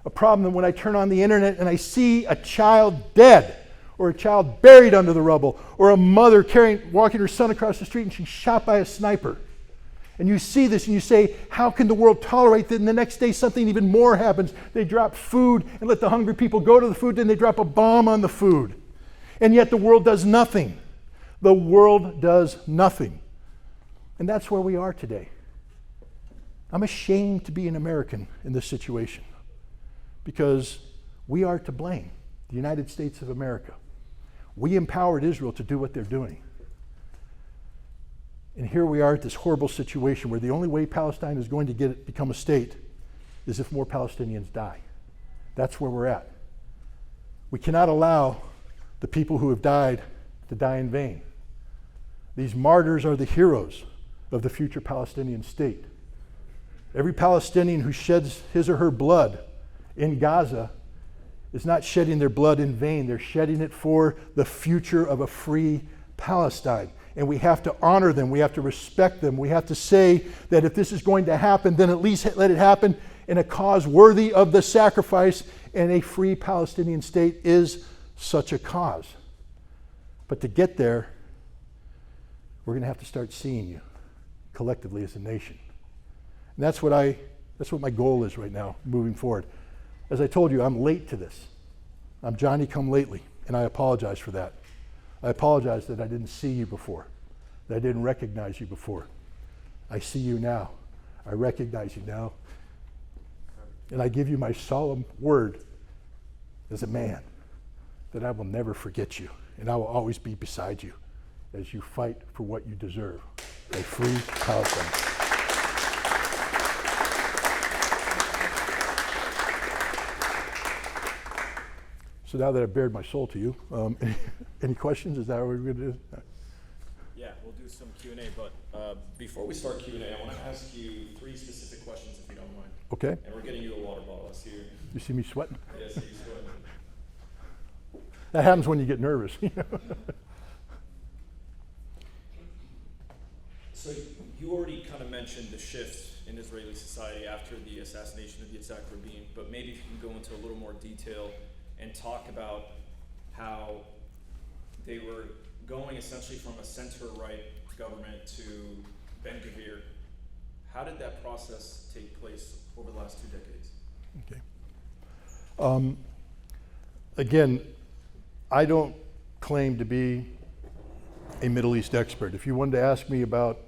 A problem that when I turn on the internet and I see a child dead, or a child buried under the rubble, or a mother walking her son across the street and she's shot by a sniper. And you see this and you say, how can the world tolerate that? And the next day something even more happens. They drop food and let the hungry people go to the food, then they drop a bomb on the food. And yet the world does nothing. The world does nothing. And that's where we are today. I'm ashamed to be an American in this situation because we are to blame, the United States of America. We empowered Israel to do what they're doing. And here we are at this horrible situation where the only way Palestine is going to become a state is if more Palestinians die. That's where we're at. We cannot allow the people who have died to die in vain. These martyrs are the heroes of the future Palestinian state. Every Palestinian who sheds his or her blood in Gaza is not shedding their blood in vain. They're shedding it for the future of a free Palestine. And we have to honor them. We have to respect them. We have to say that if this is going to happen, then at least let it happen in a cause worthy of the sacrifice, and a free Palestinian state is such a cause. But to get there, we're going to have to start seeing you collectively as a nation. And that's what my goal is right now, moving forward. As I told you, I'm late to this. I'm Johnny come lately, and I apologize for that. I apologize that I didn't see you before, that I didn't recognize you before. I see you now. I recognize you now. And I give you my solemn word as a man that I will never forget you, and I will always be beside you as you fight for what you deserve, a free Palestine. So now that I've bared my soul to you, any questions? Is that what we're going to do? Yeah, we'll do some Q&A, but before we start Q&A, I want to ask you 3 specific questions, if you don't mind. Okay. And we're getting you a water bottle. I see you. You see me sweating? Yeah, I see you sweating. That happens when you get nervous. So you already kind of mentioned the shift in Israeli society after the assassination of Yitzhak Rabin, but maybe if you can go into a little more detail and talk about how they were going essentially from a center-right government to Ben-Gvir. How did that process take place over the last 2 decades? Okay. Again, I don't claim to be a Middle East expert. If you wanted to ask me about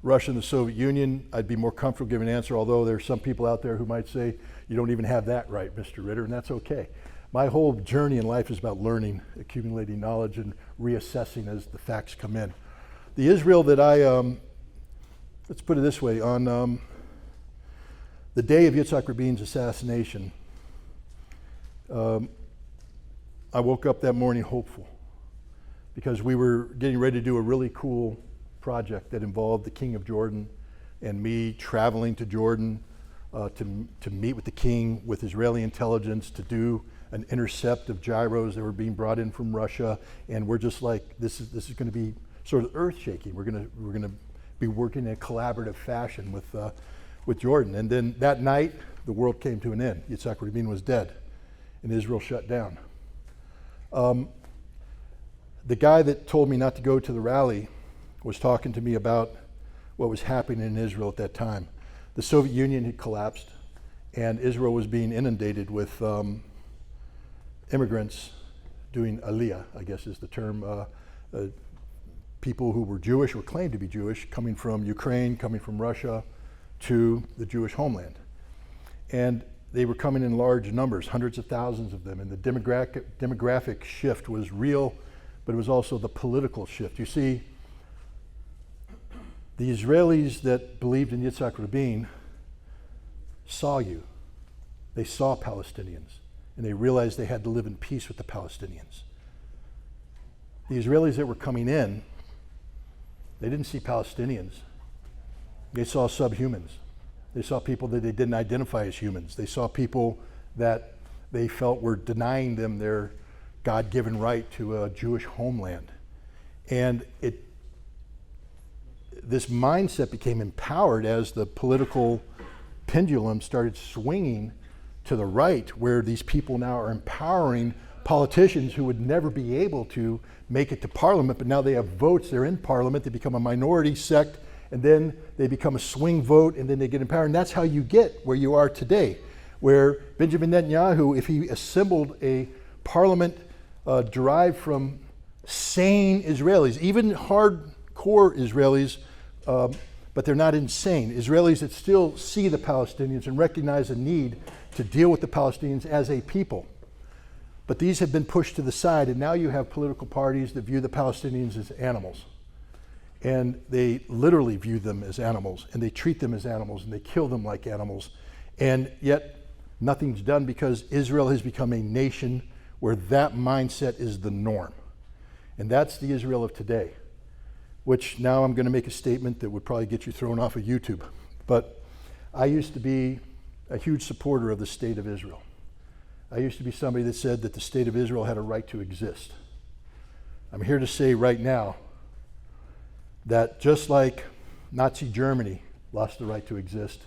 Russia and the Soviet Union, I'd be more comfortable giving an answer, although there are some people out there who might say, you don't even have that right, Mr. Ritter, and that's okay. My whole journey in life is about learning, accumulating knowledge, and reassessing as the facts come in. The Israel that let's put it this way, on the day of Yitzhak Rabin's assassination, I woke up that morning hopeful because we were getting ready to do a really cool project that involved the King of Jordan and me traveling to Jordan to meet with the king, with Israeli intelligence, to do an intercept of gyros that were being brought in from Russia, and we're just like, this is going to be sort of earth-shaking. We're going to be working in a collaborative fashion with Jordan. And then that night, the world came to an end. Yitzhak Rabin was dead, and Israel shut down. The guy that told me not to go to the rally was talking to me about what was happening in Israel at that time. The Soviet Union had collapsed, and Israel was being inundated with immigrants doing aliyah, I guess is the term, people who were Jewish or claimed to be Jewish, coming from Ukraine, coming from Russia to the Jewish homeland. And they were coming in large numbers, hundreds of thousands of them. And the demographic shift was real, but it was also the political shift. You see, the Israelis that believed in Yitzhak Rabin saw you. They saw Palestinians, and they realized they had to live in peace with the Palestinians. The Israelis that were coming in, they didn't see Palestinians. They saw subhumans. They saw people that they didn't identify as humans. They saw people that they felt were denying them their God-given right to a Jewish homeland. And this mindset became empowered as the political pendulum started swinging to the right, where these people now are empowering politicians who would never be able to make it to parliament, but now they have votes, they're in parliament, they become a minority sect, and then they become a swing vote, and then they get in power. And that's how you get where you are today, where Benjamin Netanyahu, if he assembled a parliament derived from sane Israelis, even hardcore Israelis, but they're not insane. Israelis that still see the Palestinians and recognize a need to deal with the Palestinians as a people. But these have been pushed to the side, and now you have political parties that view the Palestinians as animals. And they literally view them as animals, and they treat them as animals, and they kill them like animals. And yet, nothing's done because Israel has become a nation where that mindset is the norm. And that's the Israel of today, which now I'm going to make a statement that would probably get you thrown off of YouTube. But I used to be a huge supporter of the state of Israel. I used to be somebody that said that the state of Israel had a right to exist. I'm here to say right now that just like Nazi Germany lost the right to exist,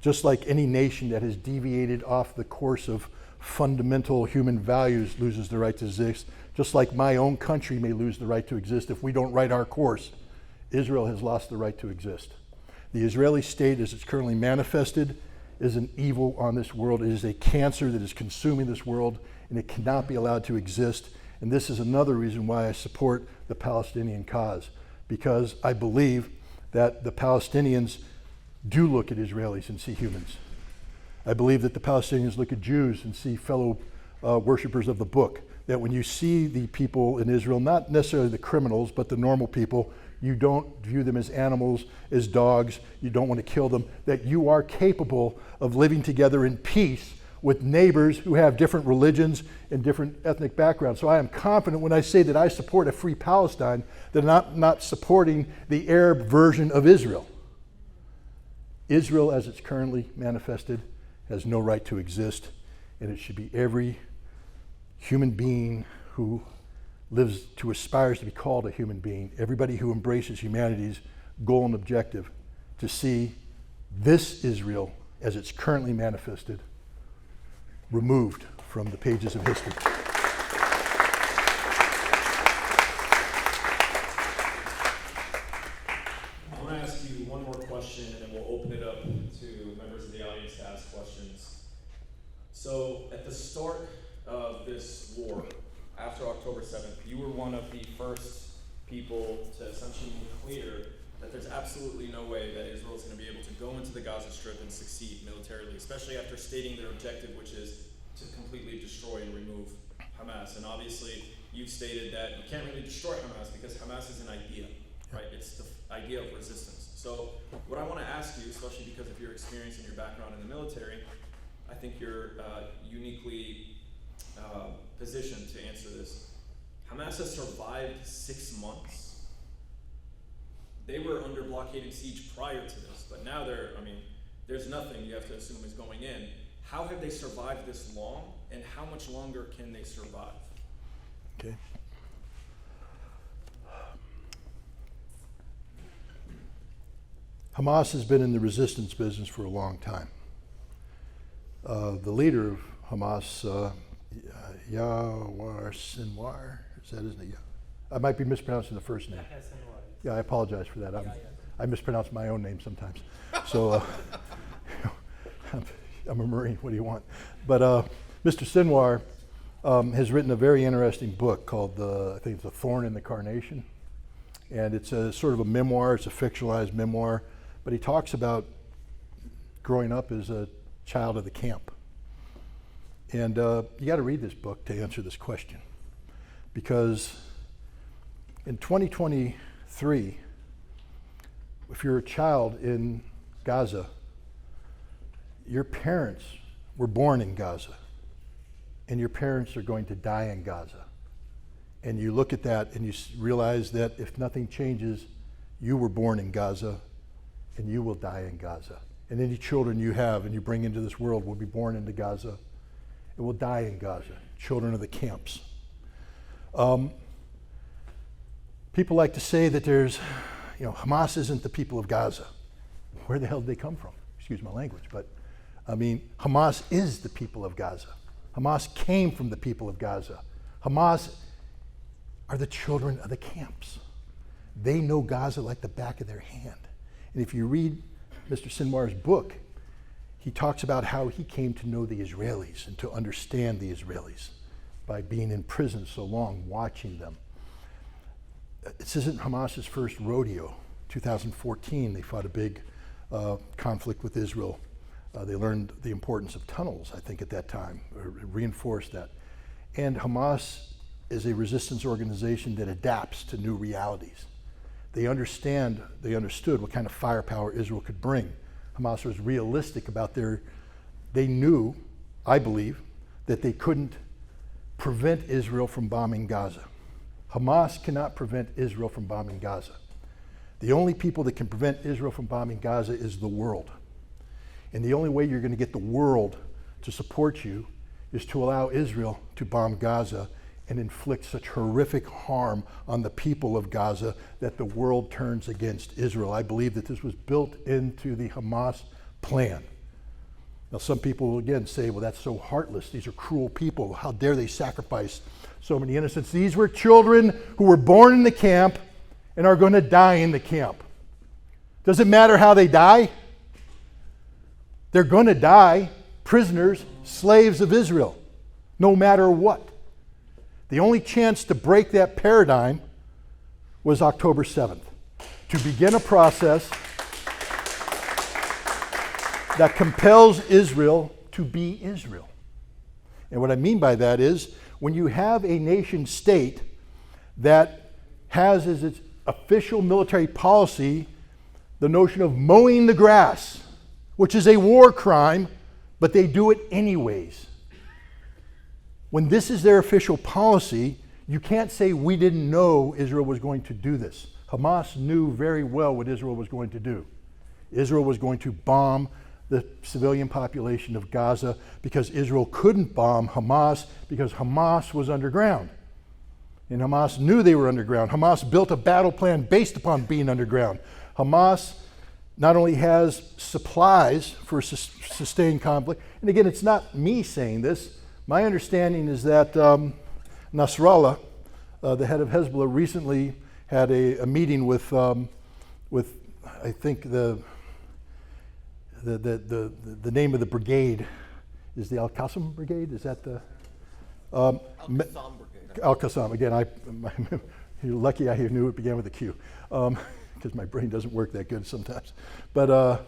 just like any nation that has deviated off the course of fundamental human values loses the right to exist, just like my own country may lose the right to exist if we don't right our course, Israel has lost the right to exist. The Israeli state, as it's currently manifested, is an evil on this world. It is a cancer that is consuming this world, and it cannot be allowed to exist. And this is another reason why I support the Palestinian cause, because I believe that the Palestinians do look at Israelis and see humans. I believe that the Palestinians look at Jews and see fellow worshipers of the book. That when you see the people in Israel, not necessarily the criminals, but the normal people, you don't view them as animals, as dogs, you don't want to kill them, that you are capable of living together in peace with neighbors who have different religions and different ethnic backgrounds. So I am confident when I say that I support a free Palestine, that I'm not supporting the Arab version of Israel. Israel, as it's currently manifested, has no right to exist, and it should be every human being who aspires to be called a human being, everybody who embraces humanity's goal and objective, to see this Israel, as it's currently manifested, removed from the pages of history. I want to ask you one more question, and then we'll open it up to members of the audience to ask questions. So, at the start of this war, after October 7th, you were one of the first people to essentially make clear that there's absolutely no way that Israel is going to be able to go into the Gaza Strip and succeed militarily, especially after stating their objective, which is to completely destroy and remove Hamas. And obviously, you've stated that you can't really destroy Hamas because Hamas is an idea, right? It's the idea of resistance. So what I want to ask you, especially because of your experience and your background in the military, I think you're uniquely positioned to answer this. Hamas has survived 6 months. They were under blockade and siege prior to this, but now there's nothing you have to assume is going in. How have they survived this long, and how much longer can they survive? Okay. Hamas has been in the resistance business for a long time. The leader of Hamas, Yawar Sinwar, is that his name? I might be mispronouncing the first name. Yeah, I apologize for that. I mispronounce my own name sometimes. So I'm a Marine, what do you want? But Mr. Sinwar has written a very interesting book called, I think it's A Thorn in the Carnation. And it's a sort of a memoir, it's a fictionalized memoir, but he talks about growing up as a child of the camp. And you got to read this book to answer this question, because in 2023, if you're a child in Gaza, your parents were born in Gaza, and your parents are going to die in Gaza. And you look at that and you realize that if nothing changes, you were born in Gaza and you will die in Gaza. And any children you have and you bring into this world will be born into Gaza. It will die in Gaza, children of the camps. People like to say that Hamas isn't the people of Gaza. Where the hell did they come from? Excuse my language, but Hamas is the people of Gaza. Hamas came from the people of Gaza. Hamas are the children of the camps. They know Gaza like the back of their hand. And if you read Mr. Sinwar's book, he talks about how he came to know the Israelis and to understand the Israelis by being in prison so long, watching them. This isn't Hamas's first rodeo. 2014, they fought a big conflict with Israel. They learned the importance of tunnels, I think, at that time, or reinforced that. And Hamas is a resistance organization that adapts to new realities. They understood what kind of firepower Israel could bring. Hamas was realistic about they knew, I believe, that they couldn't prevent Israel from bombing Gaza. Hamas cannot prevent Israel from bombing Gaza. The only people that can prevent Israel from bombing Gaza is the world. And the only way you're going to get the world to support you is to allow Israel to bomb Gaza and inflict such horrific harm on the people of Gaza that the world turns against Israel. I believe that this was built into the Hamas plan. Now, some people will again say, well, that's so heartless. These are cruel people. How dare they sacrifice so many innocents? These were children who were born in the camp and are going to die in the camp. Does it matter how they die? They're going to die prisoners, slaves of Israel, no matter what. The only chance to break that paradigm was October 7th, to begin a process that compels Israel to be Israel. And what I mean by that is, when you have a nation state that has as its official military policy the notion of mowing the grass, which is a war crime, but they do it anyways. When this is their official policy, you can't say we didn't know Israel was going to do this. Hamas knew very well what Israel was going to do. Israel was going to bomb the civilian population of Gaza because Israel couldn't bomb Hamas because Hamas was underground. And Hamas knew they were underground. Hamas built a battle plan based upon being underground. Hamas not only has supplies for sustained conflict, and again, it's not me saying this. My understanding is that Nasrallah, the head of Hezbollah, recently had a meeting with I think the name of the brigade is the Al-Qassam Brigade. Is that the Al-Qassam Brigade? Al-Qassam. Again, you're lucky I knew it began with a Q, because my brain doesn't work that good sometimes. But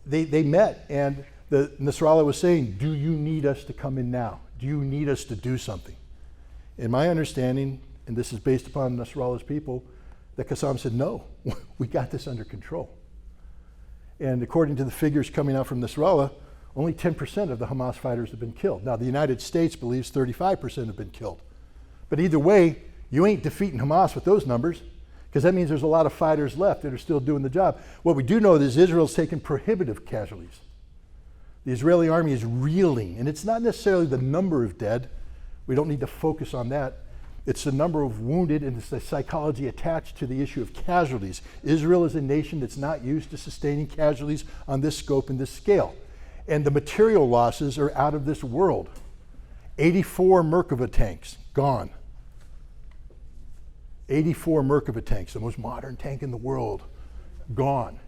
they met, and Nasrallah was saying, do you need us to come in now? Do you need us to do something? In my understanding, and this is based upon Nasrallah's people, that Qassam said, no, we got this under control. And according to the figures coming out from Nasrallah, only 10% of the Hamas fighters have been killed. Now, the United States believes 35% have been killed. But either way, you ain't defeating Hamas with those numbers, because that means there's a lot of fighters left that are still doing the job. What we do know is Israel's taken prohibitive casualties. The Israeli army is reeling, and it's not necessarily the number of dead. We don't need to focus on that. It's the number of wounded, and it's the psychology attached to the issue of casualties. Israel is a nation that's not used to sustaining casualties on this scope and this scale. And the material losses are out of this world. 84 Merkava tanks, gone. 84 Merkava tanks, the most modern tank in the world, gone.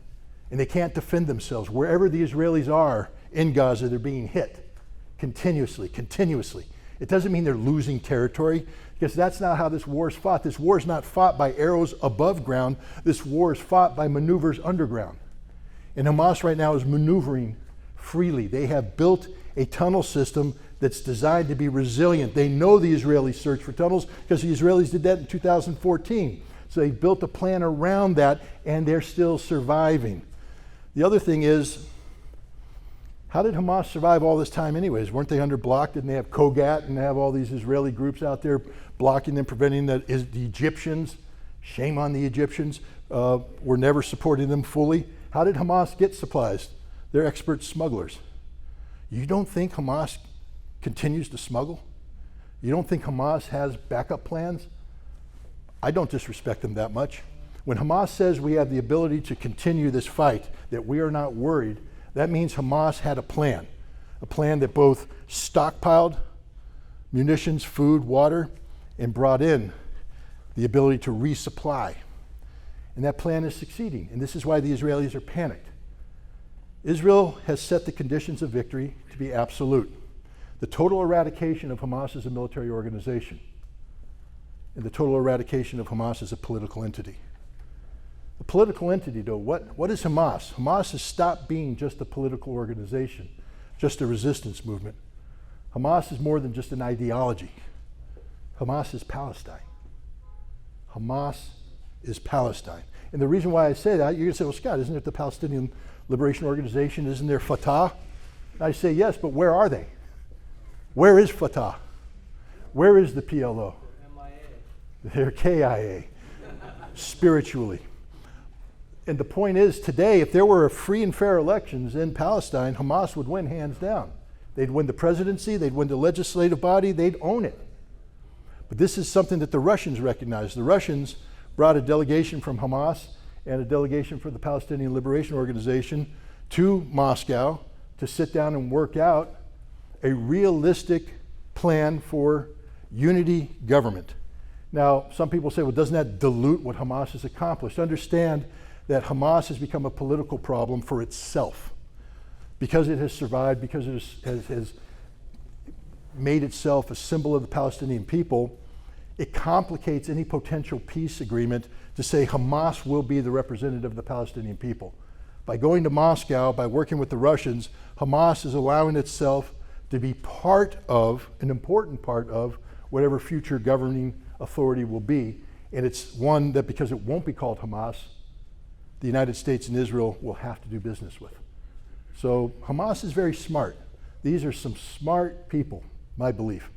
And they can't defend themselves. Wherever the Israelis are in Gaza, they're being hit continuously. It doesn't mean they're losing territory, because that's not how this war is fought. This war is not fought by arrows above ground. This war is fought by maneuvers underground. And Hamas right now is maneuvering freely. They have built a tunnel system that's designed to be resilient. They know the Israelis search for tunnels because the Israelis did that in 2014. So they built a plan around that, and they're still surviving. The other thing is, how did Hamas survive all this time anyways? Weren't they under block? Didn't they have Kogat and have all these Israeli groups out there blocking them, preventing the Egyptians? Shame on the Egyptians. Were never supporting them fully. How did Hamas get supplies? They're expert smugglers. You don't think Hamas continues to smuggle? You don't think Hamas has backup plans? I don't disrespect them that much. When Hamas says we have the ability to continue this fight, that we are not worried, that means Hamas had a plan that both stockpiled munitions, food, water, and brought in the ability to resupply. And that plan is succeeding, and this is why the Israelis are panicked. Israel has set the conditions of victory to be absolute. The total eradication of Hamas as a military organization, and the total eradication of Hamas as a political entity. A political entity, though, what is Hamas? Hamas has stopped being just a political organization, just a resistance movement. Hamas is more than just an ideology. Hamas is Palestine. Hamas is Palestine. And the reason why I say that, you're going to say, well, Scott, isn't it the Palestinian Liberation Organization? Isn't there Fatah? And I say, yes, but where are they? Where is Fatah? Where is the PLO? They're KIA, spiritually. And the point is, today, if there were free and fair elections in Palestine, Hamas would win hands down. They'd win the presidency, they'd win the legislative body, they'd own it. But this is something that the Russians recognize. The Russians brought a delegation from Hamas and a delegation from the Palestinian Liberation Organization to Moscow to sit down and work out a realistic plan for unity government. Now, some people say, well, doesn't that dilute what Hamas has accomplished? Understand that Hamas has become a political problem for itself. Because it has survived, because it has made itself a symbol of the Palestinian people, it complicates any potential peace agreement to say Hamas will be the representative of the Palestinian people. By going to Moscow, by working with the Russians, Hamas is allowing itself to be part of, an important part of, whatever future governing authority will be. And it's one that, because it won't be called Hamas, the United States and Israel will have to do business with. So Hamas is very smart. These are some smart people, my belief.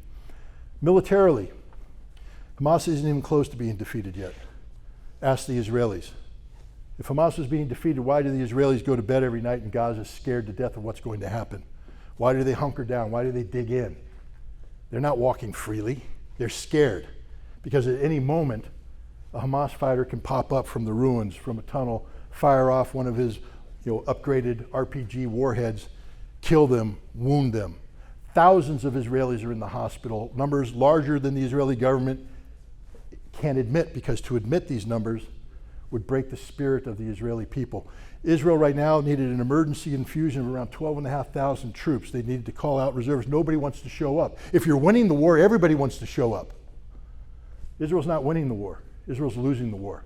Militarily, Hamas isn't even close to being defeated yet. Ask the Israelis. If Hamas was being defeated, why do the Israelis go to bed every night in Gaza scared to death of what's going to happen? Why do they hunker down? Why do they dig in? They're not walking freely. They're scared because at any moment, a Hamas fighter can pop up from the ruins, from a tunnel, fire off one of his upgraded RPG warheads, kill them, wound them. Thousands of Israelis are in the hospital, numbers larger than the Israeli government can admit, because to admit these numbers would break the spirit of the Israeli people. Israel right now needed an emergency infusion of around 12,500 troops. They needed to call out reserves. Nobody wants to show up. If you're winning the war, everybody wants to show up. Israel's not winning the war. Israel's losing the war.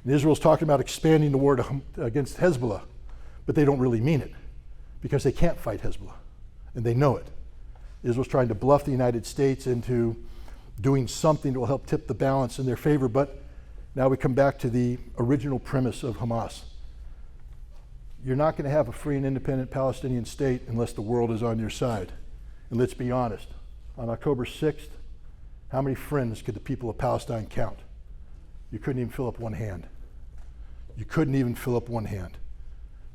And Israel's talking about expanding the war against Hezbollah, but they don't really mean it because they can't fight Hezbollah, and they know it. Israel's trying to bluff the United States into doing something that will help tip the balance in their favor, but now we come back to the original premise of Hamas. You're not going to have a free and independent Palestinian state unless the world is on your side. And let's be honest, on October 6th, how many friends could the people of Palestine count? You couldn't even fill up one hand. You couldn't even fill up one hand.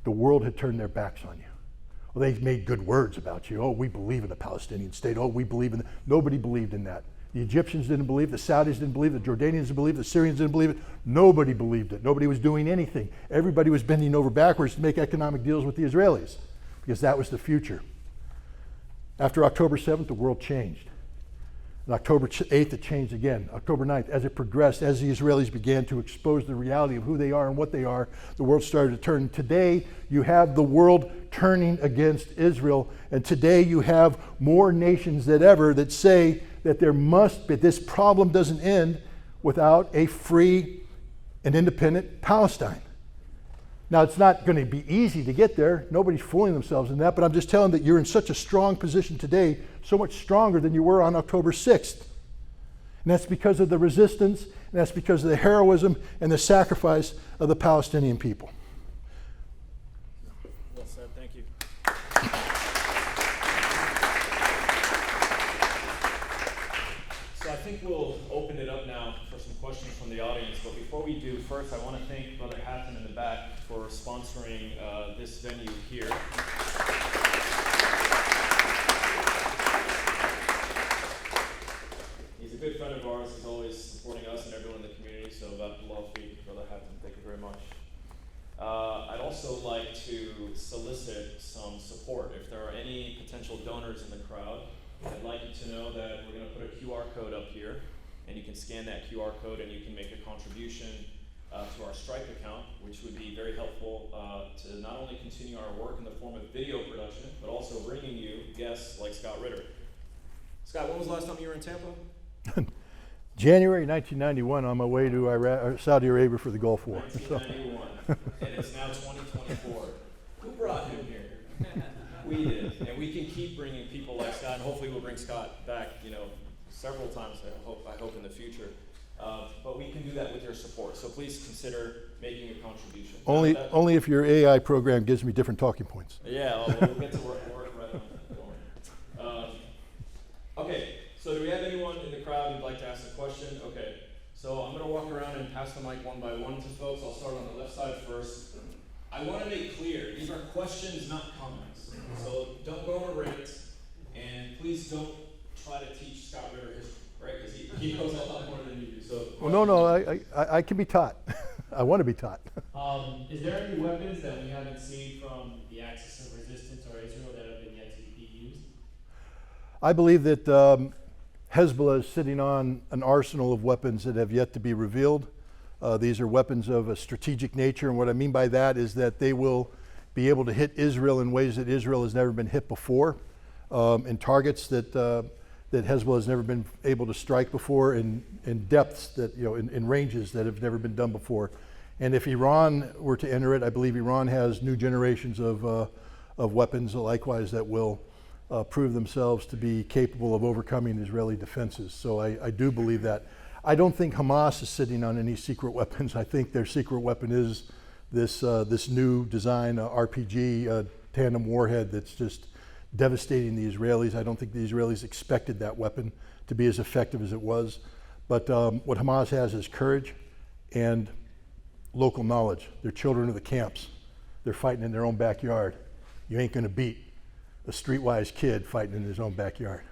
The world had turned their backs on you. Well, they made good words about you. Oh, we believe in a Palestinian state. Oh, we believe in it. Nobody believed in that. The Egyptians didn't believe, the Saudis didn't believe, the Jordanians didn't believe, the Syrians didn't believe it. Nobody believed it. Nobody was doing anything. Everybody was bending over backwards to make economic deals with the Israelis because that was the future. After October 7th, the world changed. On October 8th, it changed again. October 9th, as it progressed, as the Israelis began to expose the reality of who they are and what they are, the world started to turn. Today, you have the world turning against Israel, and today you have more nations than ever that say that there must be, this problem doesn't end without a free and independent Palestine. Now, it's not going to be easy to get there. Nobody's fooling themselves in that, but I'm just telling that you're in such a strong position today, so much stronger than you were on October 6th. And that's because of the resistance, and that's because of the heroism and the sacrifice of the Palestinian people. Well said, thank you. So I think we'll open it up now for some questions from the audience, but before we do, first I want to thank Brother Hatton in the back for sponsoring this venue here. He's a good friend of ours. He's always supporting us and everyone in the community, so love you, Brother Hatton. Thank you very much. I'd also like to solicit some support. If there are any potential donors in the crowd, I'd like you to know that we're going to put a QR code up here, and you can scan that QR code and you can make a contribution to our Stripe account, which would be very helpful to not only continue our work in the form of video production, but also bringing you guests like Scott Ritter. Scott, when was the last time you were in Tampa? January 1991, on my way to Saudi Arabia for the Gulf War. 1991, and it's now 2024. Who brought him here? We did, and we can keep bringing people like Scott, and hopefully we'll bring Scott back, several times. I hope in the future. But we can do that with your support. So please consider making a contribution. Only if your AI program gives me different talking points. Yeah, we'll get to work right on that. Okay, so do we have anyone in the crowd who'd like to ask a question? Okay, so I'm going to walk around and pass the mic one by one to folks. I'll start on the left side first. I want to make clear, these are questions, not comments. So don't go on a rant, and please don't try to teach Scott Ritter history, right? Because he knows a lot more than you do. So well, no, I can be taught. I want to be taught. Is there any weapons that we haven't seen from the Axis of Resistance or Israel that have been yet to be used? I believe that Hezbollah is sitting on an arsenal of weapons that have yet to be revealed. These are weapons of a strategic nature, and what I mean by that is that they will be able to hit Israel in ways that Israel has never been hit before, in targets that Hezbollah has never been able to strike before, in depths that, in ranges that have never been done before. And if Iran were to enter it, I believe Iran has new generations of weapons, likewise, that will prove themselves to be capable of overcoming Israeli defenses. So I do believe that. I don't think Hamas is sitting on any secret weapons. I think their secret weapon is this new design RPG tandem warhead that's just devastating the Israelis. I don't think the Israelis expected that weapon to be as effective as it was. But what Hamas has is courage and local knowledge. They're children of the camps. They're fighting in their own backyard. You ain't going to beat a streetwise kid fighting in his own backyard.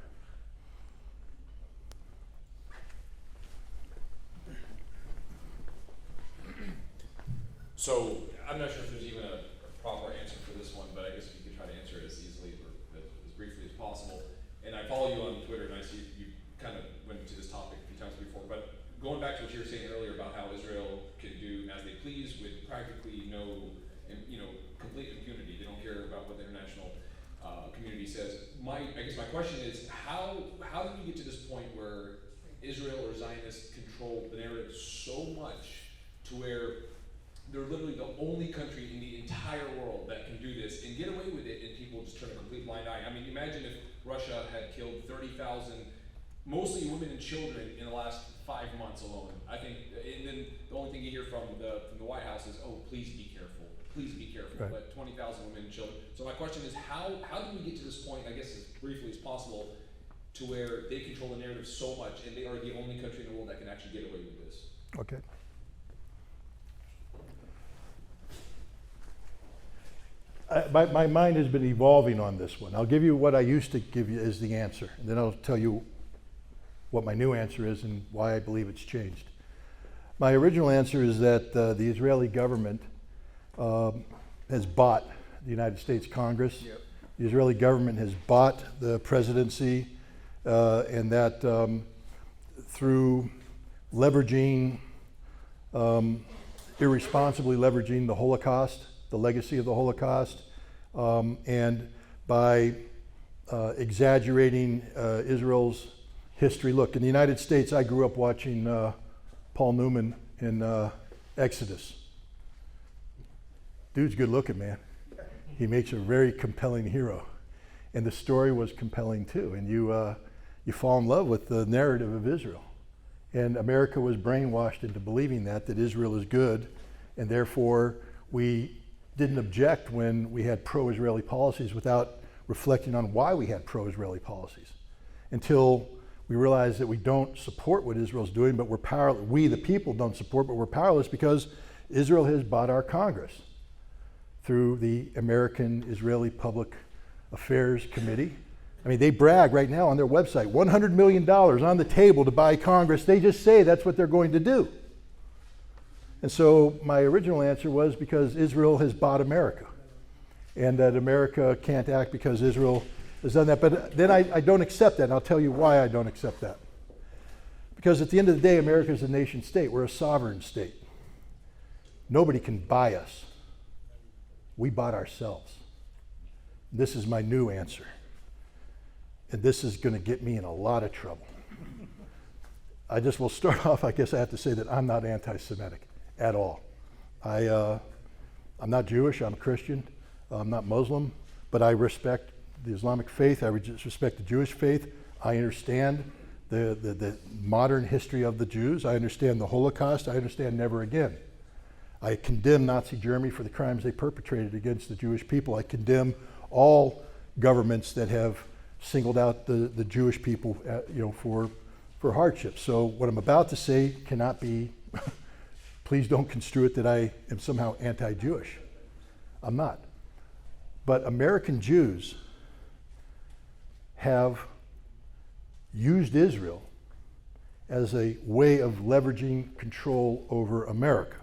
So I'm not sure if there's even a proper answer for this one, but I guess you could try to answer it as easily or as briefly as possible. And I follow you on Twitter, and I see you kind of went to this topic a few times before. But going back to what you were saying earlier about how Israel can do as they please with practically no, complete impunity. They don't care about what the international community says. I guess my question is, how do we get to this point where Israel or Zionists control the narrative so much to where they're literally the only country in the entire world that can do this and get away with it, and people just turn a complete blind eye? I mean, imagine if Russia had killed 30,000, mostly women and children, in the last 5 months alone. I think, and then the only thing you hear from the White House is, "Oh, please be careful. Please be careful." Right. But 20,000 women and children. So my question is, how do we get to this point, I guess as briefly as possible, to where they control the narrative so much, and they are the only country in the world that can actually get away with this? Okay. My mind has been evolving on this one. I'll give you what I used to give you as the answer, and then I'll tell you what my new answer is and why I believe it's changed. My original answer is that the Israeli government has bought the United States Congress. Yep. The Israeli government has bought the presidency, and that through leveraging, irresponsibly leveraging the Holocaust, the legacy of the Holocaust, and by exaggerating Israel's history. Look, in the United States, I grew up watching Paul Newman in Exodus. dude's good looking, man. He makes a very compelling hero. And the story was compelling too. And you fall in love with the narrative of Israel. And America was brainwashed into believing that Israel is good, and therefore we didn't object when we had pro-Israeli policies without reflecting on why we had pro-Israeli policies, until we realized that we don't support what Israel's doing, but we're powerless. We, the people, don't support, but we're powerless because Israel has bought our Congress through the American Israeli Public Affairs Committee. I mean, they brag right now on their website, $100 million on the table to buy Congress. They just say that's what they're going to do. And so my original answer was because Israel has bought America, and that America can't act because Israel has done that. But then I don't accept that, and I'll tell you why I don't accept that. Because at the end of the day, America is a nation state. We're a sovereign state. Nobody can buy us. We bought ourselves. This is my new answer. And this is going to get me in a lot of trouble. I just will start off, I guess I have to say that I'm not anti-Semitic at all. I'm not Jewish, I'm a Christian, I'm not Muslim, but I respect the Islamic faith, I respect the Jewish faith. I understand the modern history of the Jews. I understand the Holocaust. I understand never again. I condemn Nazi Germany for the crimes they perpetrated against the Jewish people. I condemn all governments that have singled out the Jewish people, for hardship. So what I'm about to say cannot be, please don't construe it that I am somehow anti-Jewish. I'm not. But American Jews have used Israel as a way of leveraging control over America.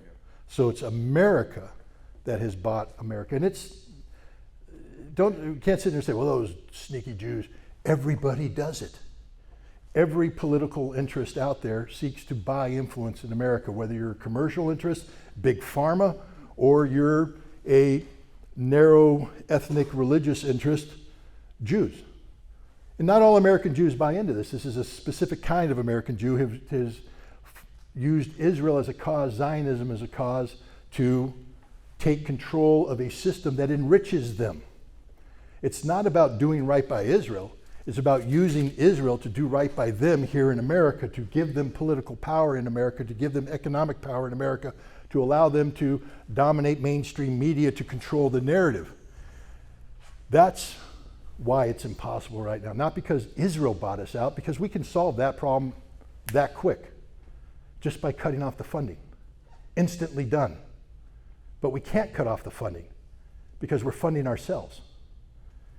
So it's America that has bought America. And you can't sit there and say, well, those sneaky Jews. Everybody does it. Every political interest out there seeks to buy influence in America, whether you're a commercial interest, big pharma, or you're a narrow ethnic religious interest, Jews. And not all American Jews buy into this. This is a specific kind of American Jew who has used Israel as a cause, Zionism as a cause, to take control of a system that enriches them. It's not about doing right by Israel. It's about using Israel to do right by them here in America, to give them political power in America, to give them economic power in America, to allow them to dominate mainstream media, to control the narrative. That's why it's impossible right now. Not because Israel bought us out, because we can solve that problem that quick, just by cutting off the funding. Instantly done. But we can't cut off the funding because we're funding ourselves.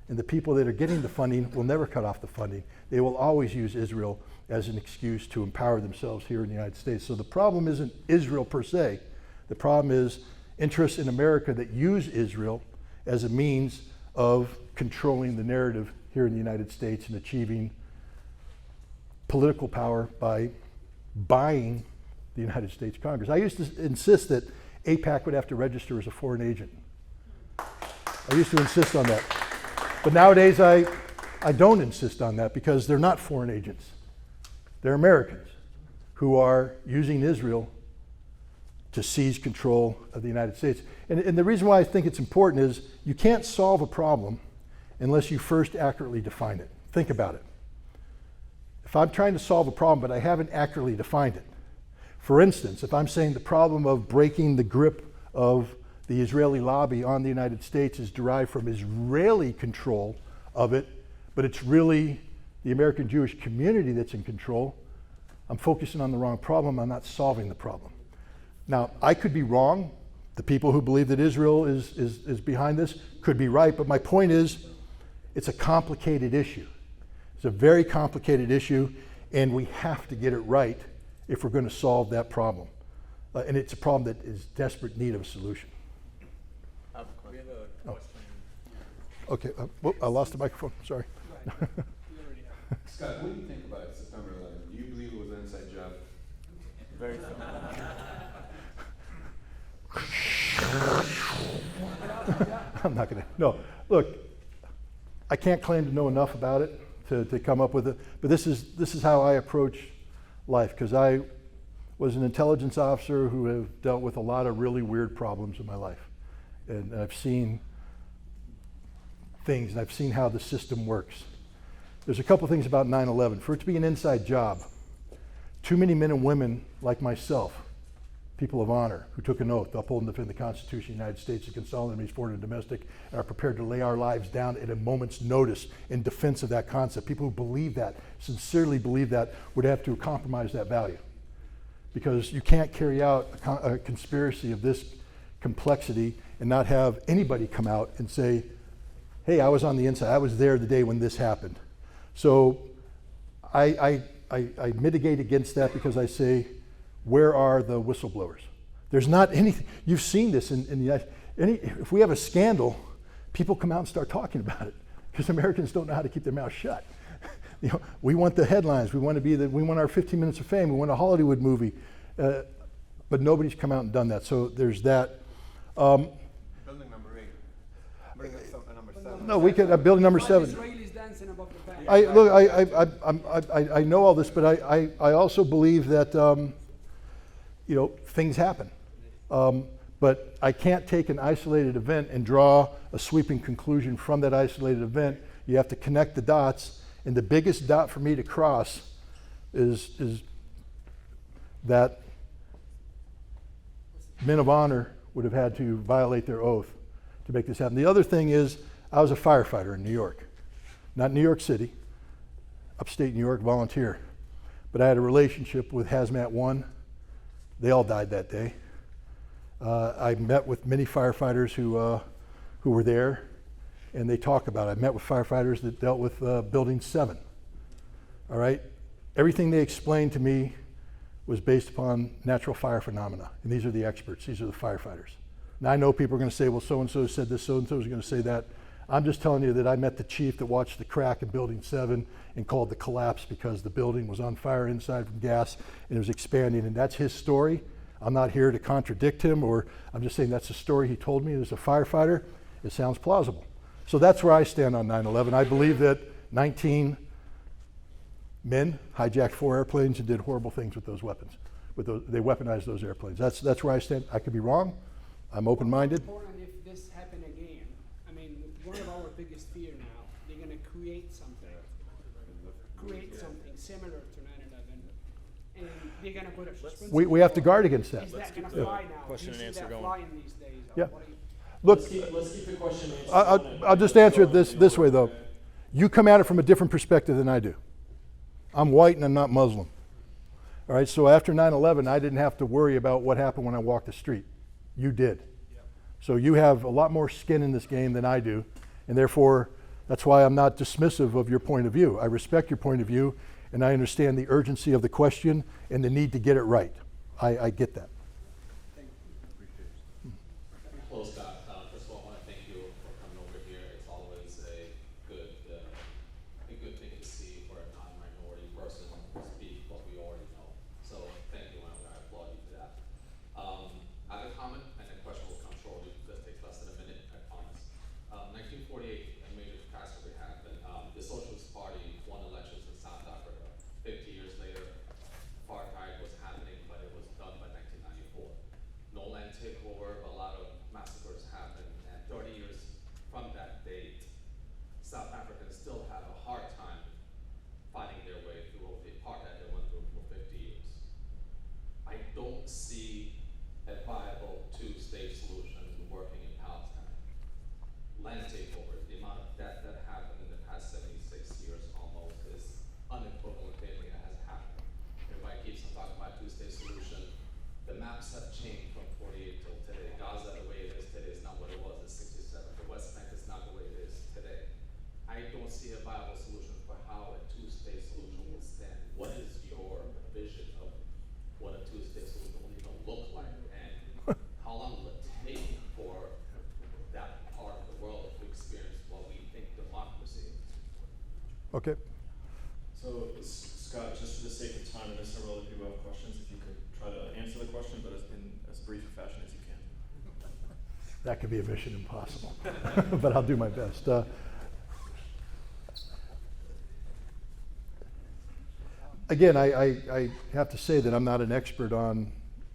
And the people that are getting the funding will never cut off the funding. They will always use Israel as an excuse to empower themselves here in the United States. So the problem isn't Israel per se. The problem is interests in America that use Israel as a means of controlling the narrative here in the United States and achieving political power by buying the United States Congress. I used to insist that AIPAC would have to register as a foreign agent. I used to insist on that. But nowadays I don't insist on that because they're not foreign agents. They're Americans who are using Israel to seize control of the United States. And the reason why I think it's important is you can't solve a problem unless you first accurately define it. Think about it. If I'm trying to solve a problem but I haven't accurately defined it, for instance, if I'm saying the problem of breaking the grip of the Israeli lobby on the United States is derived from Israeli control of it, but it's really the American Jewish community that's in control, I'm focusing on the wrong problem. I'm not solving the problem. Now, I could be wrong. The people who believe that Israel is behind this could be right, but my point is it's a complicated issue. It's a very complicated issue, and we have to get it right if we're going to solve that problem. And it's a problem that is desperate need of a solution. We have a question. Okay, I lost the microphone, sorry. Scott, what do you think about September 11th? Do you believe it was an inside job? Very similar. I'm not gonna, no. Look, I can't claim to know enough about it to come up with it, but this is how I approach life, because I was an intelligence officer who have dealt with a lot of really weird problems in my life. And I've seen things, and I've seen how the system works. There's a couple things about 9/11. For it to be an inside job, too many men and women like myself, people of honor, who took an oath to uphold and defend the Constitution of the United States against all enemies, foreign and domestic, and are prepared to lay our lives down at a moment's notice in defense of that concept. People who believe that, sincerely believe that, would have to compromise that value. Because you can't carry out a conspiracy of this complexity and not have anybody come out and say, hey, I was on the inside, I was there the day when this happened. So I mitigate against that because I say, where are the whistleblowers? There's not anything, you've seen this in the United States. If we have a scandal, people come out and start talking about it because Americans don't know how to keep their mouth shut. You know, we want the headlines, we want our 15 minutes of fame, we want a Hollywood movie, but nobody's come out and done that. So there's that. Building number 8. Bring us up to number 7. No, we could, building number 7. Israelis dancing above the back. I know all this, but I also believe that you know, things happen. But I can't take an isolated event and draw a sweeping conclusion from that isolated event. You have to connect the dots, and the biggest dot for me to cross is that men of honor would have had to violate their oath to make this happen. The other thing is, I was a firefighter in New York. Not New York City, upstate New York, volunteer. But I had a relationship with Hazmat 1. They all died that day. I met with many firefighters who were there, and they talk about it. I met with firefighters that dealt with Building 7. All right? Everything they explained to me was based upon natural fire phenomena. And these are the experts. These are the firefighters. Now, I know people are going to say, well, so-and-so said this, so-and-so is going to say that. I'm just telling you that I met the chief that watched the crack in Building 7 and called the collapse because the building was on fire inside from gas and it was expanding, and that's his story. I'm not here to contradict him, or I'm just saying that's the story he told me as a firefighter. It sounds plausible. So that's where I stand on 9/11. I believe that 19 men hijacked 4 airplanes and did horrible things with those weapons. They weaponized those airplanes. That's where I stand. I could be wrong. I'm open-minded. Important if this happened again. I mean, one of our biggest fear now, they're going to create something similar to 9/11, and they're going to put a. We have to guard against that. Is that going to fly now? question Do you and see answer that going. flying these days? Yeah. What do you- Look, Let's keep the question and answer. I'll just answer it this way, though. You come at it from a different perspective than I do. I'm white and I'm not Muslim. All right, so after 9/11, I didn't have to worry about what happened when I walked the street. You did. So you have a lot more skin in this game than I do, and therefore, that's why I'm not dismissive of your point of view. I respect your point of view, and I understand the urgency of the question and the need to get it right. I get that. Hello, Scott. First of all, I want to thank you for coming over here. It's always a good thing to see for a non-minority person speak what we already know. So thank you, and I applaud you for that. I have a comment and a question will come shortly. This takes less than a minute, I promise. 1948, a major catastrophe happened. The Socialist Party won elections in South Africa. 50 years later, apartheid was happening, but it was done by 1994. No land takeover, a lot of massacres happened, and 30 years from that date, South Africans still have a hard time fighting their way through the apartheid they went through for 50 years. I don't see a viable two-state solution working in Palestine. Land takeover, the amount of death that happened in the past 76 years almost is unequivalent to anything that has happened. Everybody keeps on talking about two-state solution. The maps have changed from 48 till today. Gaza, the way it is today, is not what it was in 67. The West Bank is not the way it is today. I don't see a viable solution for how a two-state solution will stand. What is your vision of what a two-state solution will even look like? And how long will it take for that part of the world to experience what we think democracy is? Okay. So, Scott, just for the sake of time, and there's several other people who have questions, if you could try to answer the question, but in as brief a fashion as you can. That could be a mission impossible, but I'll do my best. Again, I have to say that I'm not an expert on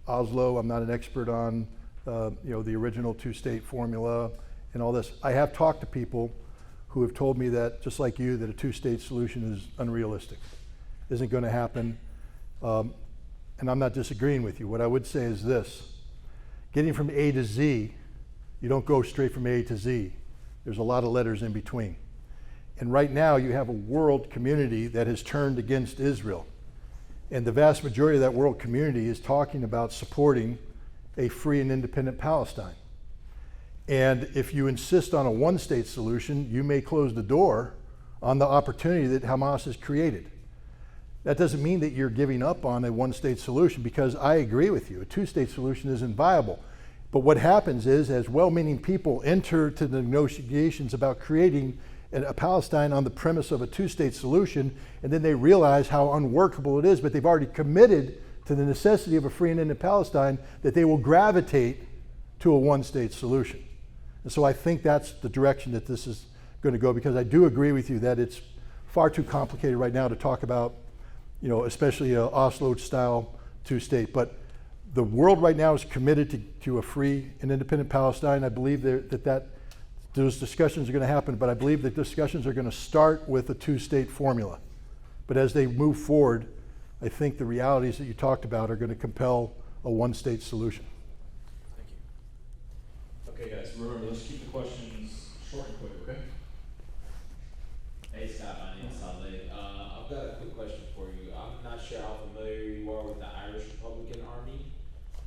Oslo. I'm not an expert on the original two-state formula and all this. I have talked to people who have told me that, just like you, that a two-state solution is unrealistic, isn't going to happen. And I'm not disagreeing with you. What I would say is this: getting from A to Z, you don't go straight from A to Z. There's a lot of letters in between. And right now you have a world community that has turned against Israel. And the vast majority of that world community is talking about supporting a free and independent Palestine. And if you insist on a one-state solution, you may close the door on the opportunity that Hamas has created. That doesn't mean that you're giving up on a one-state solution, because I agree with you, a two-state solution isn't viable. But what happens is, as well-meaning people enter to the negotiations about creating a Palestine on the premise of a two-state solution, and then they realize how unworkable it is, but they've already committed to the necessity of a free and independent Palestine, that they will gravitate to a one-state solution. And so I think that's the direction that this is going to go, because I do agree with you that it's far too complicated right now to talk about, especially a Oslo-style two-state. But the world right now is committed to a free and independent Palestine. I believe that those discussions are going to happen, but I believe that discussions are going to start with a two-state formula. But as they move forward, I think the realities that you talked about are going to compel a one-state solution. Thank you. Okay, guys, remember, let's keep the questions short and quick, okay? Hey Scott, my name's Saleh. I've got a quick question for you. I'm not sure how familiar you are with the Irish Republican Army,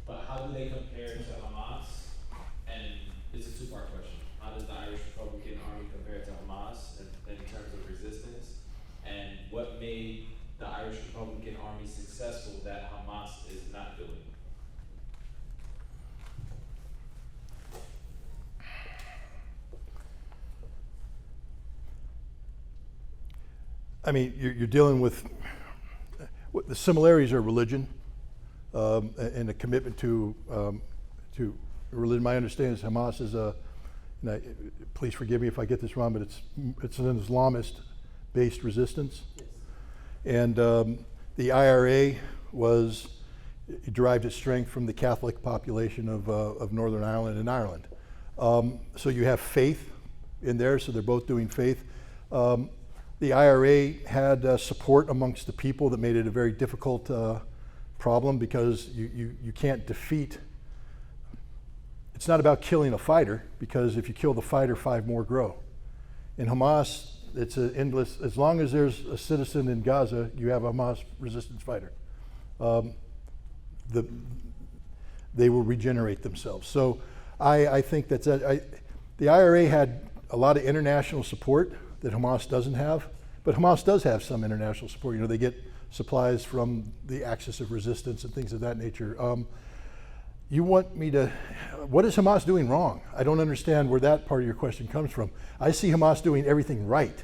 but how do they compare to Hamas? And it's a two-part question. How does the Irish Republican Army compare to Hamas in terms of resistance? And what made the Irish Republican Army successful that Hamas is not doing? I mean, you're dealing with, the similarities are religion, and a commitment to religion. My understanding is Hamas is please forgive me if I get this wrong, but it's an Islamist-based resistance. Yes. And the IRA derived its strength from the Catholic population of Northern Ireland and Ireland. So you have faith in there, so they're both doing faith. The IRA had support amongst the people that made it a very difficult problem, because you can't defeat. It's not about killing a fighter, because if you kill the fighter, 5 more grow. In Hamas, it's an endless, as long as there's a citizen in Gaza, you have a Hamas resistance fighter. They will regenerate themselves. So I think the IRA had a lot of international support that Hamas doesn't have, but Hamas does have some international support. They get supplies from the Axis of Resistance and things of that nature. You want me to, what is Hamas doing wrong? I don't understand where that part of your question comes from. I see Hamas doing everything right.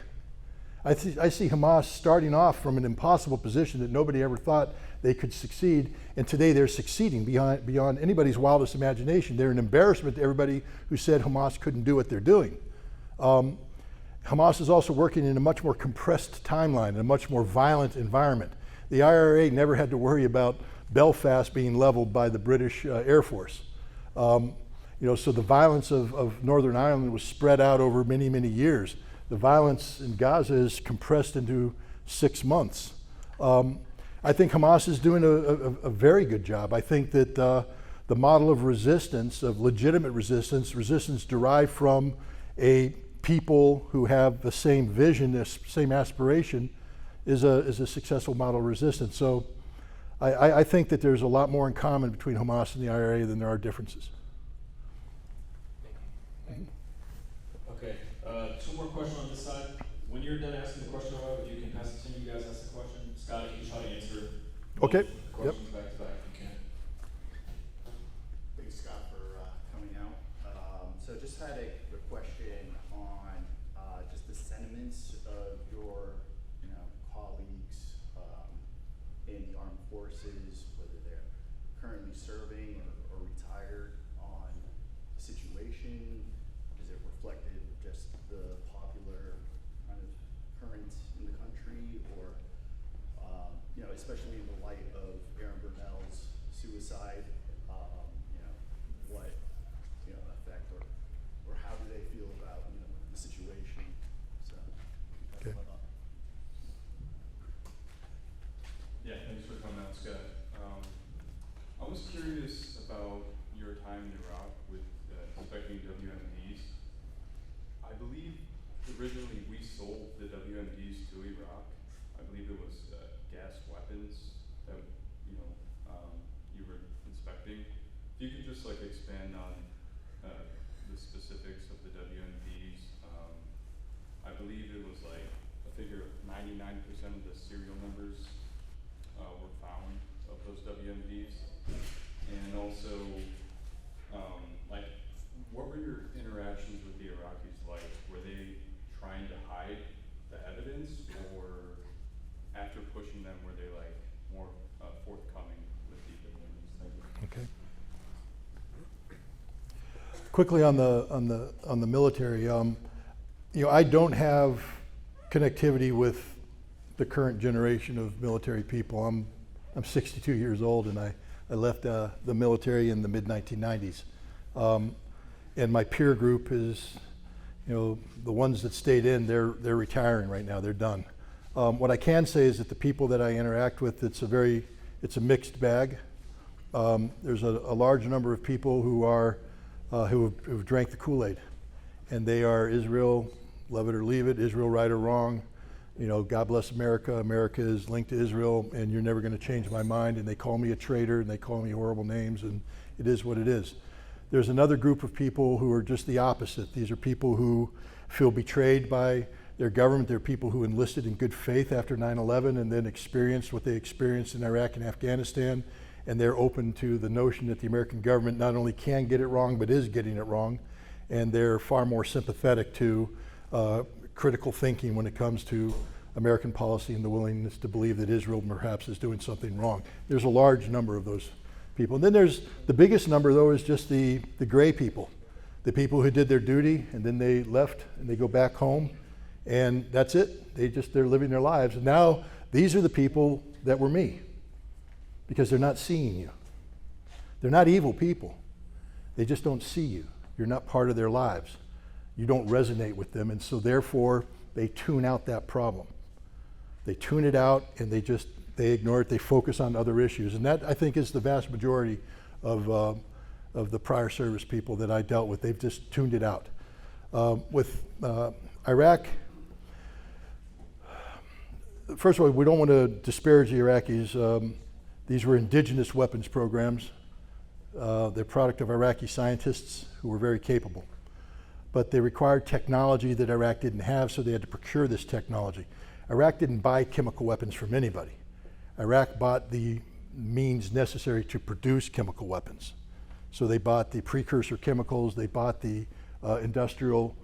I see Hamas starting off from an impossible position that nobody ever thought they could succeed, and today they're succeeding beyond anybody's wildest imagination. They're an embarrassment to everybody who said Hamas couldn't do what they're doing. Hamas is also working in a much more compressed timeline, in a much more violent environment. The IRA never had to worry about Belfast being leveled by the British Air Force. So the violence of Northern Ireland was spread out over many, many years. The violence in Gaza is compressed into 6 months. I think Hamas is doing a very good job. I think that the model of resistance, of legitimate resistance derived from a people who have the same vision, the same aspiration, is a successful model of resistance. So I think that there's a lot more in common between Hamas and the IRA than there are differences. Okay, 2 more questions on this side. When you're done asking the question, however, you can pass it to me. You guys ask the question. Scott, you can try to answer Okay. questions back to back if you can. Thanks, Scott, for coming out. So just had a question on just the sentiments of your colleagues in the armed forces, whether they're currently serving or retired, on the situation. Is it reflective of just the popular kind of current in the country, or especially in the light of Aaron Burnell's suicide, what effect, or how do they feel about, you know, the situation? So, that's Okay. what I thought. Yeah, thanks for coming out, Scott. I was curious about your time in Iraq with inspecting WMDs. I believe originally we sold the WMDs to Iraq. I believe it was gas weapons that you were inspecting. If you could just like expand on the specifics of the WMDs. I believe it was like a figure of 99% of the serial numbers were found of those WMDs. And also, like, what were your interactions with the Iraqis like? Were they trying to hide the evidence, or after pushing them, were they like more forthcoming with the WMDs? Okay. Quickly on the military, I don't have connectivity with the current generation of military people. I'm 62 years old, and I left the military in the mid-1990s. And my peer group is, the ones that stayed in, they're retiring right now. They're done. What I can say is that the people that I interact with, it's a mixed bag. There's a large number of people who've drank the Kool-Aid, and they are Israel, love it or leave it, Israel right or wrong. God bless America. America is linked to Israel, and you're never going to change my mind. And they call me a traitor, and they call me horrible names, and it is what it is. There's another group of people who are just the opposite. These are people who feel betrayed by their government. They're people who enlisted in good faith after 9/11 and then experienced what they experienced in Iraq and Afghanistan, and they're open to the notion that the American government not only can get it wrong, but is getting it wrong, and they're far more sympathetic to critical thinking when it comes to American policy and the willingness to believe that Israel perhaps is doing something wrong. There's a large number of those people. And then there's the biggest number, though, is just the gray people, the people who did their duty and then they left and they go back home, and that's it. They're living their lives. And now these are the people that were me, because they're not seeing you. They're not evil people. They just don't see you. You're not part of their lives. You don't resonate with them, and so therefore they tune out that problem. They tune it out, and they ignore it. They focus on other issues, and that, I think, is the vast majority of the prior service people that I dealt with. They've just tuned it out. With Iraq, first of all, we don't want to disparage the Iraqis. These were indigenous weapons programs. They're product of Iraqi scientists who were very capable. But they required technology that Iraq didn't have, so they had to procure this technology. Iraq didn't buy chemical weapons from anybody. Iraq bought the means necessary to produce chemical weapons. So they bought the precursor chemicals, they bought the industrial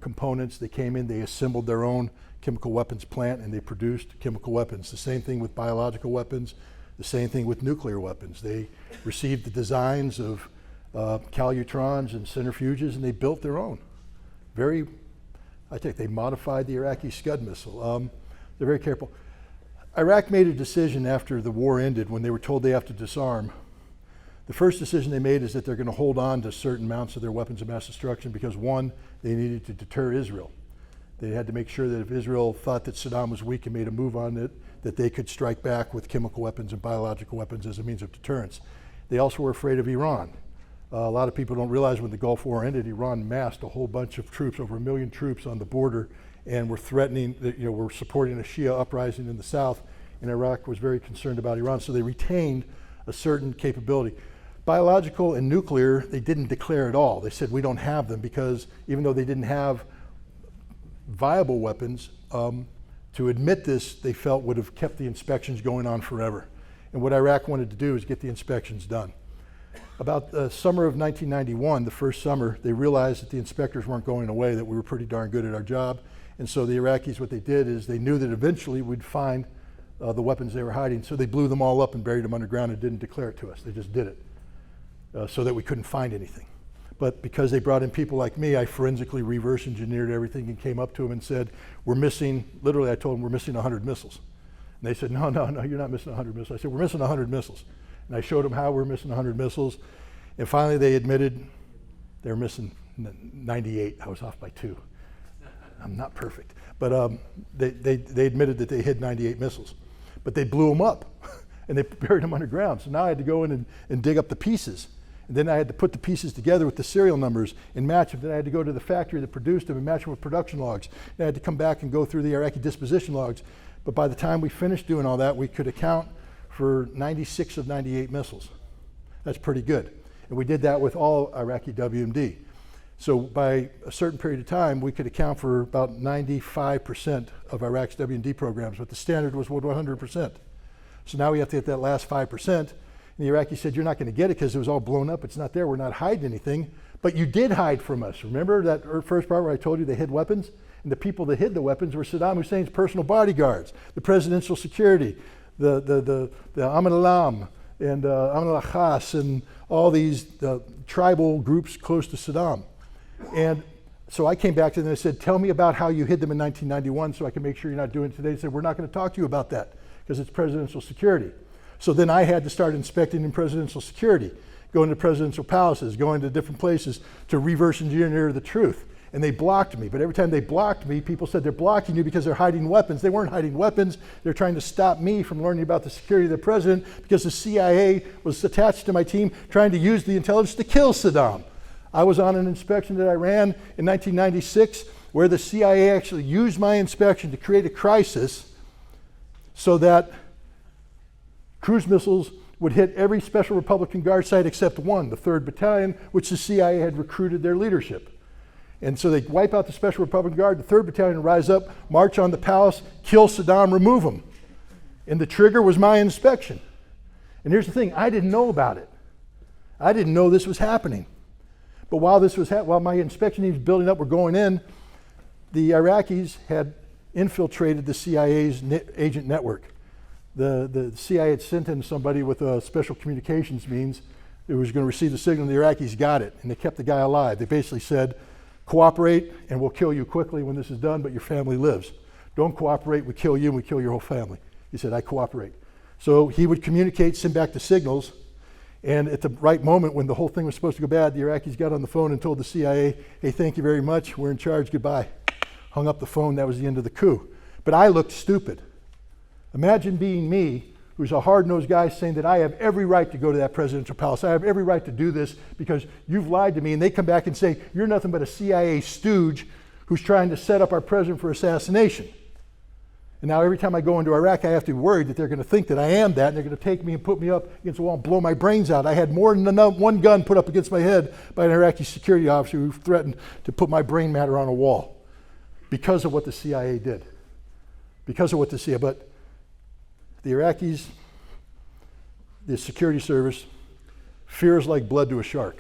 components. They came in, they assembled their own chemical weapons plant, and they produced chemical weapons. The same thing with biological weapons, the same thing with nuclear weapons. They received the designs of calutrons and centrifuges, and they built their own. They modified the Iraqi Scud missile. They're very careful. Iraq made a decision after the war ended, when they were told they have to disarm. The first decision they made is that they're going to hold on to certain amounts of their weapons of mass destruction because, one, they needed to deter Israel. They had to make sure that if Israel thought that Saddam was weak and made a move on it, that they could strike back with chemical weapons and biological weapons as a means of deterrence. They also were afraid of Iran. A lot of people don't realize when the Gulf War ended, Iran massed a whole bunch of troops, over 1 million troops on the border, and were threatening, were supporting a Shia uprising in the south, and Iraq was very concerned about Iran, so they retained a certain capability. Biological and nuclear, they didn't declare at all. They said, we don't have them, because even though they didn't have viable weapons, to admit this, they felt would have kept the inspections going on forever. And what Iraq wanted to do is get the inspections done. About the summer of 1991, the first summer, they realized that the inspectors weren't going away, that we were pretty darn good at our job. And so the Iraqis, what they did is they knew that eventually we'd find the weapons they were hiding, so they blew them all up and buried them underground and didn't declare it to us. They just did it so that we couldn't find anything. But because they brought in people like me, I forensically reverse engineered everything and came up to them and said, we're missing, literally I told them we're missing 100 missiles. And they said, no, you're not missing 100 missiles. I said, we're missing 100 missiles. And I showed them how we're missing 100 missiles. And finally they admitted They were missing 98. I was off by 2. I'm not perfect. But they admitted that they hid 98 missiles. But they blew them up, and they buried them underground. So now I had to go in and dig up the pieces. And then I had to put the pieces together with the serial numbers and match them. Then I had to go to the factory that produced them and match them with production logs. And I had to come back and go through the Iraqi disposition logs. But by the time we finished doing all that, we could account for 96 of 98 missiles. That's pretty good. And we did that with all Iraqi WMD. So by a certain period of time, we could account for about 95% of Iraq's WMD programs, but the standard was 100%. So now we have to get that last 5%. And the Iraqis said, you're not going to get it because it was all blown up. It's not there. We're not hiding anything. But you did hide from us. Remember that first part where I told you they hid weapons? And the people that hid the weapons were Saddam Hussein's personal bodyguards, the presidential security, the Amin al-Alam, and Amin al-Khas, and all these tribal groups close to Saddam. And so I came back to them and I said, tell me about how you hid them in 1991 so I can make sure you're not doing it today. They said, we're not going to talk to you about that because it's presidential security. So then I had to start inspecting in presidential security, going to presidential palaces, going to different places to reverse engineer the truth. And they blocked me. But every time they blocked me, people said they're blocking you because they're hiding weapons. They weren't hiding weapons. They're trying to stop me from learning about the security of the president because the CIA was attached to my team trying to use the intelligence to kill Saddam. I was on an inspection that I ran in 1996 where the CIA actually used my inspection to create a crisis so that cruise missiles would hit every Special Republican Guard site except one, the 3rd Battalion, which the CIA had recruited their leadership. And so they wipe out the Special Republican Guard, the 3rd Battalion rise up, march on the palace, kill Saddam, remove him. And the trigger was my inspection. And here's the thing, I didn't know about it. I didn't know this was happening. But while this was while my inspection team was building up, we're going in, the Iraqis had infiltrated the CIA's agent network. The CIA had sent in somebody with a special communications means who was going to receive the signal, and the Iraqis got it, and they kept the guy alive. They basically said, cooperate and we'll kill you quickly when this is done, but your family lives. Don't cooperate, we kill you and we kill your whole family. He said, I cooperate. So he would communicate, send back the signals, and at the right moment when the whole thing was supposed to go bad, the Iraqis got on the phone and told the CIA, hey, thank you very much, we're in charge, goodbye. Hung up the phone, that was the end of the coup. But I looked stupid. Imagine being me, who's a hard-nosed guy, saying that I have every right to go to that presidential palace. I have every right to do this because you've lied to me. And they come back and say, you're nothing but a CIA stooge who's trying to set up our president for assassination. And now every time I go into Iraq, I have to be worried that they're going to think that I am that, and they're going to take me and put me up against the wall and blow my brains out. I had more than one gun put up against my head by an Iraqi security officer who threatened to put my brain matter on a wall because of what the CIA did. Because of what the CIA, but the Iraqis, the security service, fear is like blood to a shark.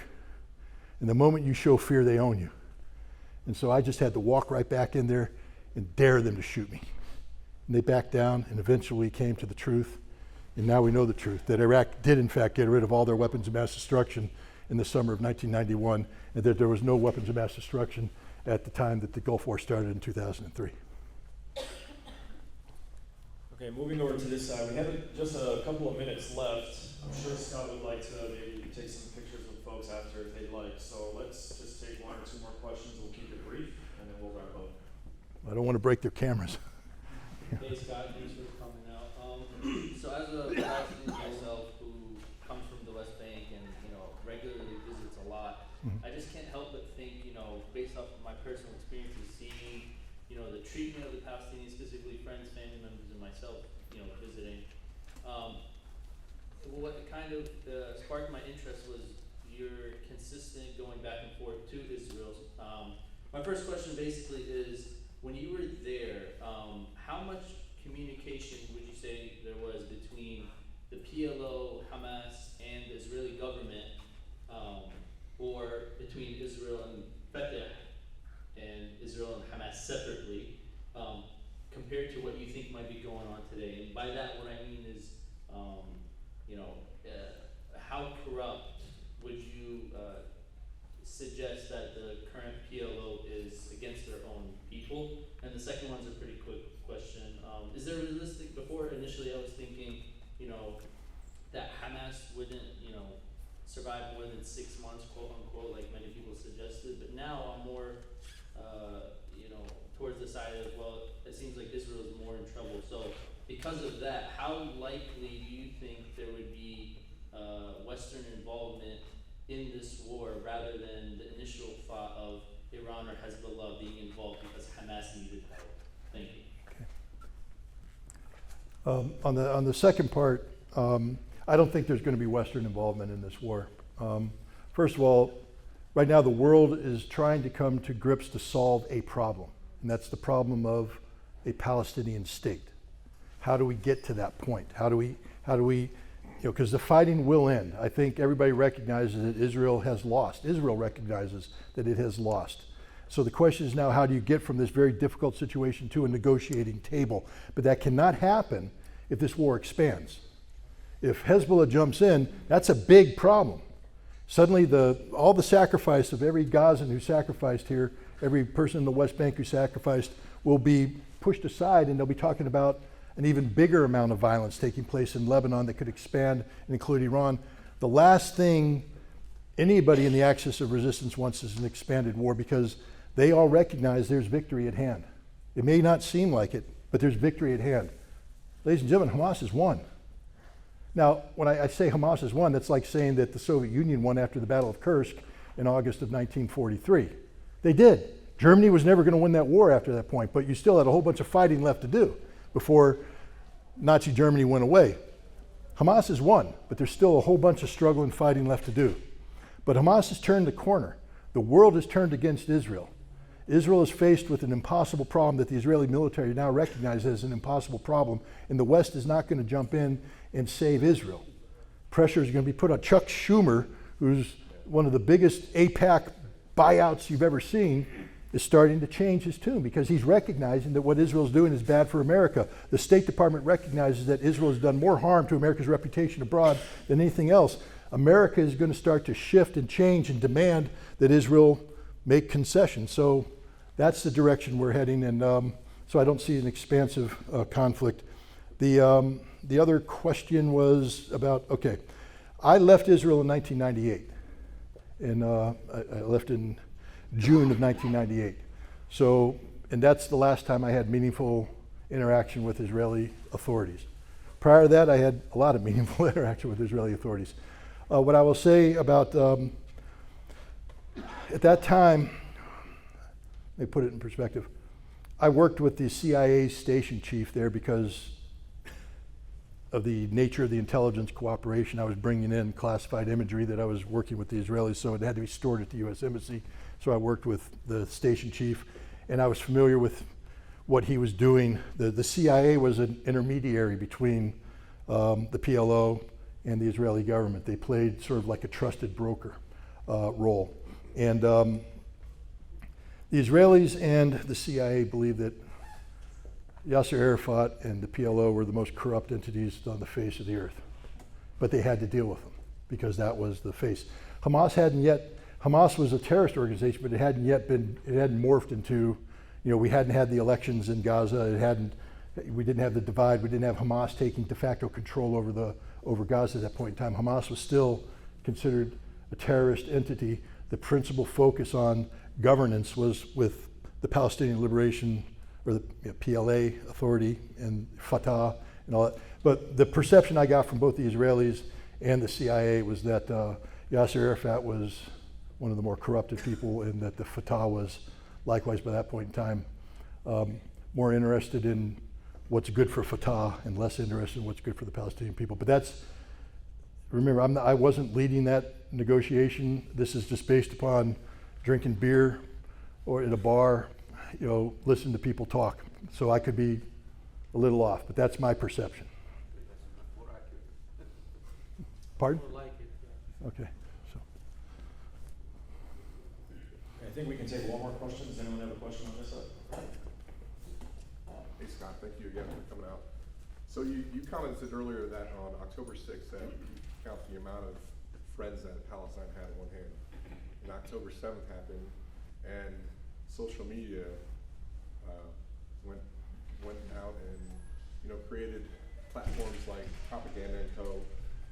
And the moment you show fear, they own you. And so I just had to walk right back in there and dare them to shoot me. And they backed down and eventually came to the truth. And now we know the truth, that Iraq did in fact get rid of all their weapons of mass destruction in the summer of 1991, and that there was no weapons of mass destruction at the time that the Gulf War started in 2003. Okay, moving over to this side, we have just a couple of minutes left. I'm sure Scott would like to maybe take some pictures with folks after if they'd like. So let's just take 1 or 2 more questions. We'll keep it brief, and then we'll wrap up. I don't want to break their cameras. Hey Scott, thanks for coming out. So as a Palestinian myself who comes from the West Bank and regularly visits a lot, I just can't help but think, based off of my personal experiences, seeing the treatment of the Palestinians, specifically friends, family members, and myself, visiting. What kind of sparked my interest was your consistent going back and forth to Israel. My first question basically is, when you were there, how much communication would you say there was between the PLO, Hamas, and the Israeli government, or between Israel and Fatah and Israel and Hamas separately, compared to what you think might be going on today? And by that, what I mean is, how corrupt would you suggest that the current PLO is against their own people? And the second one's a pretty quick question. Is there realistic, before initially I was thinking, that Hamas wouldn't, survive more than 6 months, quote unquote, like many people suggested. But now I'm more, towards the side of, well, it seems like Israel is more in trouble. So because of that, how likely do you think there would be Western involvement in this war rather than the initial thought of Iran or Hezbollah being involved because Hamas needed help? Thank you. On the second part, I don't think there's going to be Western involvement in this war. First of all, right now the world is trying to come to grips to solve a problem, and that's the problem of a Palestinian state. How do we get to that point? How do we, because the fighting will end. I think everybody recognizes that Israel has lost. Israel recognizes that it has lost. So the question is now, how do you get from this very difficult situation to a negotiating table? But that cannot happen if this war expands. If Hezbollah jumps in, that's a big problem. Suddenly all the sacrifice of every Gazan who sacrificed here, every person in the West Bank who sacrificed, will be pushed aside, and they'll be talking about an even bigger amount of violence taking place in Lebanon that could expand and include Iran. The last thing anybody in the axis of resistance wants is an expanded war, because they all recognize there's victory at hand. It may not seem like it, but there's victory at hand. Ladies and gentlemen, Hamas has won. Now, when I say Hamas has won, that's like saying that the Soviet Union won after the Battle of Kursk in August of 1943. They did. Germany was never going to win that war after that point, but you still had a whole bunch of fighting left to do before Nazi Germany went away. Hamas has won, but there's still a whole bunch of struggle and fighting left to do. But Hamas has turned the corner. The world has turned against Israel. Israel is faced with an impossible problem that the Israeli military now recognizes as an impossible problem, and the West is not going to jump in and save Israel. Pressure is going to be put on Chuck Schumer, who's one of the biggest AIPAC buyouts you've ever seen, is starting to change his tune because he's recognizing that what Israel's doing is bad for America. The State Department recognizes that Israel has done more harm to America's reputation abroad than anything else. America is going to start to shift and change and demand that Israel make concessions. So that's the direction we're heading, and so I don't see an expansive conflict. The other question was about, okay, I left Israel in 1998, and I left in June of 1998. So, and that's the last time I had meaningful interaction with Israeli authorities. Prior to that, I had a lot of meaningful interaction with Israeli authorities. What I will say about, at that time, let me put it in perspective. I worked with the CIA station chief there because of the nature of the intelligence cooperation. I was bringing in classified imagery that I was working with the Israelis, so it had to be stored at the U.S. Embassy. So I worked with the station chief, and I was familiar with what he was doing. The CIA was an intermediary between the PLO and the Israeli government. They played sort of like a trusted broker role. And the Israelis and the CIA believed that Yasser Arafat and the PLO were the most corrupt entities on the face of the earth. But they had to deal with them because that was the face. Hamas was a terrorist organization, but it hadn't morphed into, we hadn't had the elections in Gaza, we didn't have the divide, we didn't have Hamas taking de facto control over Gaza at that point in time. Hamas was still considered a terrorist entity. The principal focus on governance was with the Palestinian Liberation, or the PLA Authority and Fatah and all that. But the perception I got from both the Israelis and the CIA was that Yasser Arafat was one of the more corrupted people, and that the Fatah was likewise by that point in time more interested in what's good for Fatah and less interested in what's good for the Palestinian people. But remember, I wasn't leading that negotiation. This is just based upon drinking beer or in a bar, listen to people talk. So I could be a little off, but that's my perception. Pardon? Okay. So. I think we can take one more question. Does anyone have a question on this side? Hey Scott, thank you again for coming out. So you commented earlier that on October 6th that you count the amount of friends that Palestine had in one hand. And October 7th happened, and social media went out and created platforms like Propaganda & Co.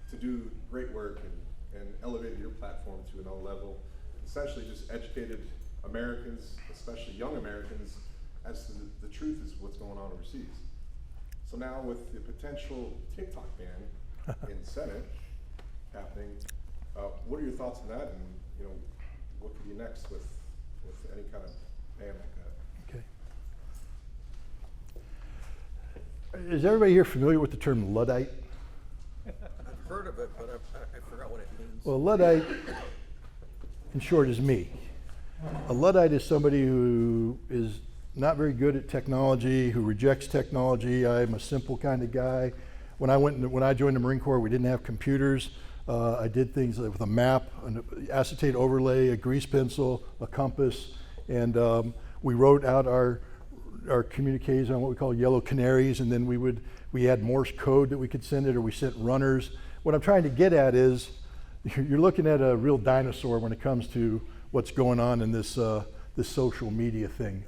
to do great work and and elevated your platform to another level. Essentially just educated Americans, especially young Americans, as to the truth is what's going on overseas. So now with the potential TikTok ban in the Senate happening, what are your thoughts on that, and you know, what could be next with any kind of ban like that? Okay. Is everybody here familiar with the term Luddite? I've heard of it, but I forgot what it means. Well, Luddite, in short, is me. A Luddite is somebody who is not very good at technology, who rejects technology. I'm a simple kind of guy. When I joined the Marine Corps, we didn't have computers. I did things like with a map, an acetate overlay, a grease pencil, a compass, and we wrote out our communiques on what we call yellow canaries, and then we had Morse code that we could send it, or we sent runners. What I'm trying to get at is you're looking at a real dinosaur when it comes to what's going on in this social media thing.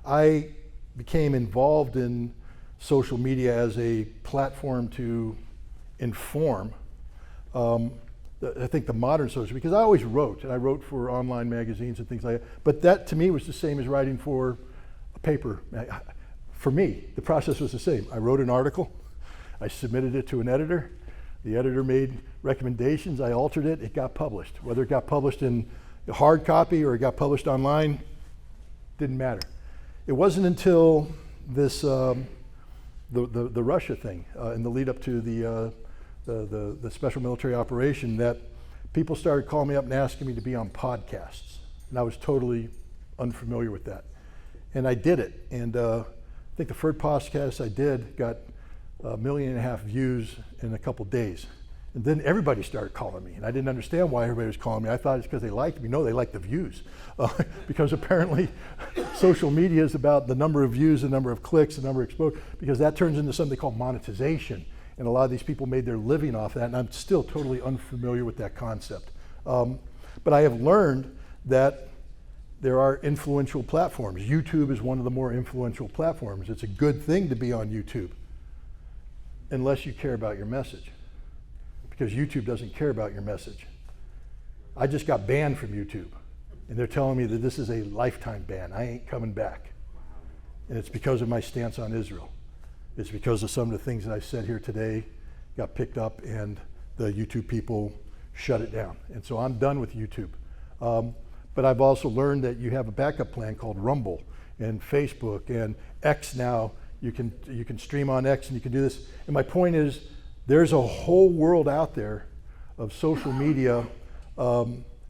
I became involved in social media as a platform to inform. I think the modern social, because I always wrote, and I wrote for online magazines and things like that, but that to me was the same as writing for a paper. For me, the process was the same. I wrote an article, I submitted it to an editor, the editor made recommendations, I altered it, it got published. Whether it got published in hard copy or it got published online, didn't matter. It wasn't until this, the Russia thing, in the lead up to the special military operation, that people started calling me up and asking me to be on podcasts. And I was totally unfamiliar with that. And I did it. And I think the first podcast I did got 1.5 million views in a couple days. And then everybody started calling me, and I didn't understand why everybody was calling me. I thought it's because they liked me. No, they liked the views. Because apparently social media is about the number of views, the number of clicks, the number of exposure, because that turns into something called monetization. And a lot of these people made their living off that, and I'm still totally unfamiliar with that concept. But I have learned that there are influential platforms. YouTube is one of the more influential platforms. It's a good thing to be on YouTube, unless you care about your message. Because YouTube doesn't care about your message. I just got banned from YouTube, and they're telling me that this is a lifetime ban. I ain't coming back. And it's because of my stance on Israel. It's because of some of the things that I said here today got picked up, and the YouTube people shut it down. And so I'm done with YouTube. But I've also learned that you have a backup plan called Rumble and Facebook and X now. You can stream on X and you can do this. And my point is, there's a whole world out there of social media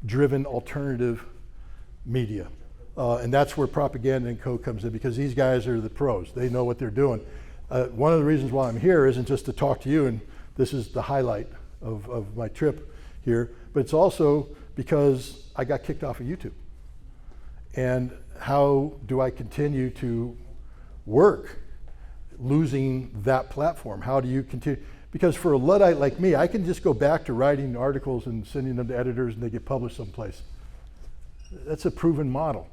driven alternative media. And that's where Propaganda and Co. comes in, because these guys are the pros. They know what they're doing. One of the reasons why I'm here isn't just to talk to you, and this is the highlight of my trip here, but it's also because I got kicked off of YouTube. And how do I continue to work losing that platform? How do you continue? Because for a Luddite like me, I can just go back to writing articles and sending them to editors and they get published someplace. That's a proven model.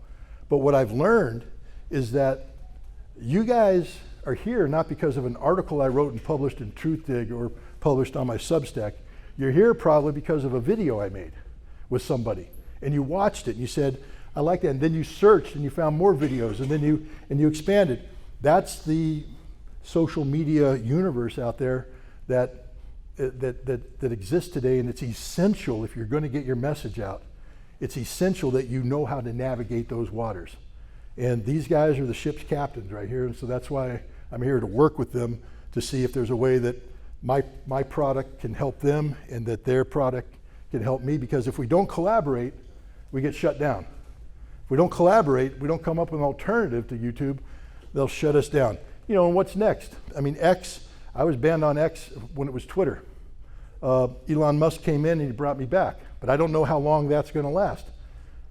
But what I've learned is that you guys are here not because of an article I wrote and published in TruthDig or published on my Substack. You're here probably because of a video I made with somebody. And you watched it and you said, I like that. And then you searched and you found more videos, and then you expanded. That's the social media universe out there that exists today, and it's essential if you're going to get your message out. It's essential that you know how to navigate those waters. And these guys are the ship's captains right here, and so that's why I'm here to work with them to see if there's a way that my product can help them and that their product can help me, because if we don't collaborate, we get shut down. If we don't collaborate, we don't come up with an alternative to YouTube, they'll shut us down. You know, and what's next? I mean, X, I was banned on X when it was Twitter. Elon Musk came in and he brought me back, but I don't know how long that's going to last,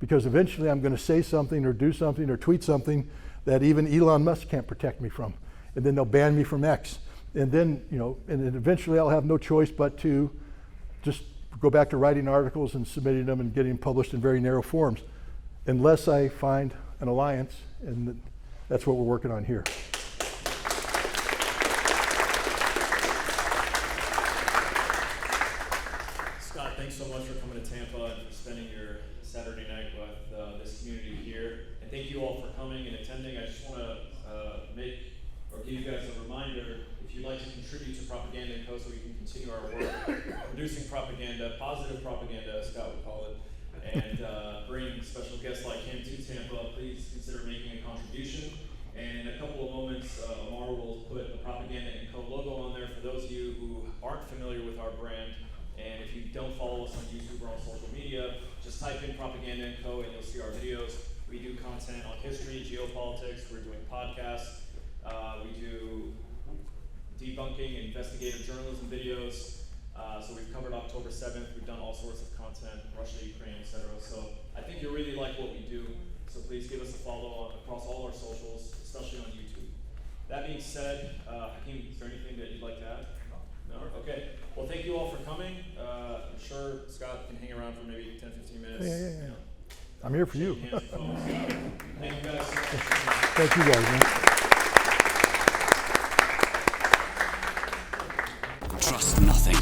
because eventually I'm going to say something or do something or tweet something that even Elon Musk can't protect me from, and then they'll ban me from X, and then, you know, and then eventually I'll have no choice but to just go back to writing articles and submitting them and getting published in very narrow forms, unless I find an alliance, and that's what we're working on here. Scott, thanks so much for coming to Tampa and for spending your Saturday night with this community here. And thank you all for coming and attending. I just want to make or give you guys a reminder, if you'd like to contribute to Propaganda & Co. so we can continue our work producing propaganda, positive propaganda, as Scott would call it, and bring special guests like him to Tampa, please consider making a contribution. And in a couple of moments, Amar will put the Propaganda & Co. logo on there for those of you who aren't familiar with our brand. And if you don't follow us on YouTube or on social media, just type in Propaganda & Co. and you'll see our videos. We do content on history, geopolitics, we're doing podcasts, we do debunking and investigative journalism videos. So we've covered October 7th, we've done all sorts of content, Russia, Ukraine, etc. So I think you'll really like what we do. So please give us a follow across all our socials, especially on YouTube. That being said, Hakeem, is there anything that you'd like to add? No? Okay. Well, thank you all for coming. I'm sure Scott can hang around for maybe 10, 15 minutes. Yeah. You know, I'm here for you. shake hands and phones. Thank you guys so much. Thank you guys, man. Trust nothing.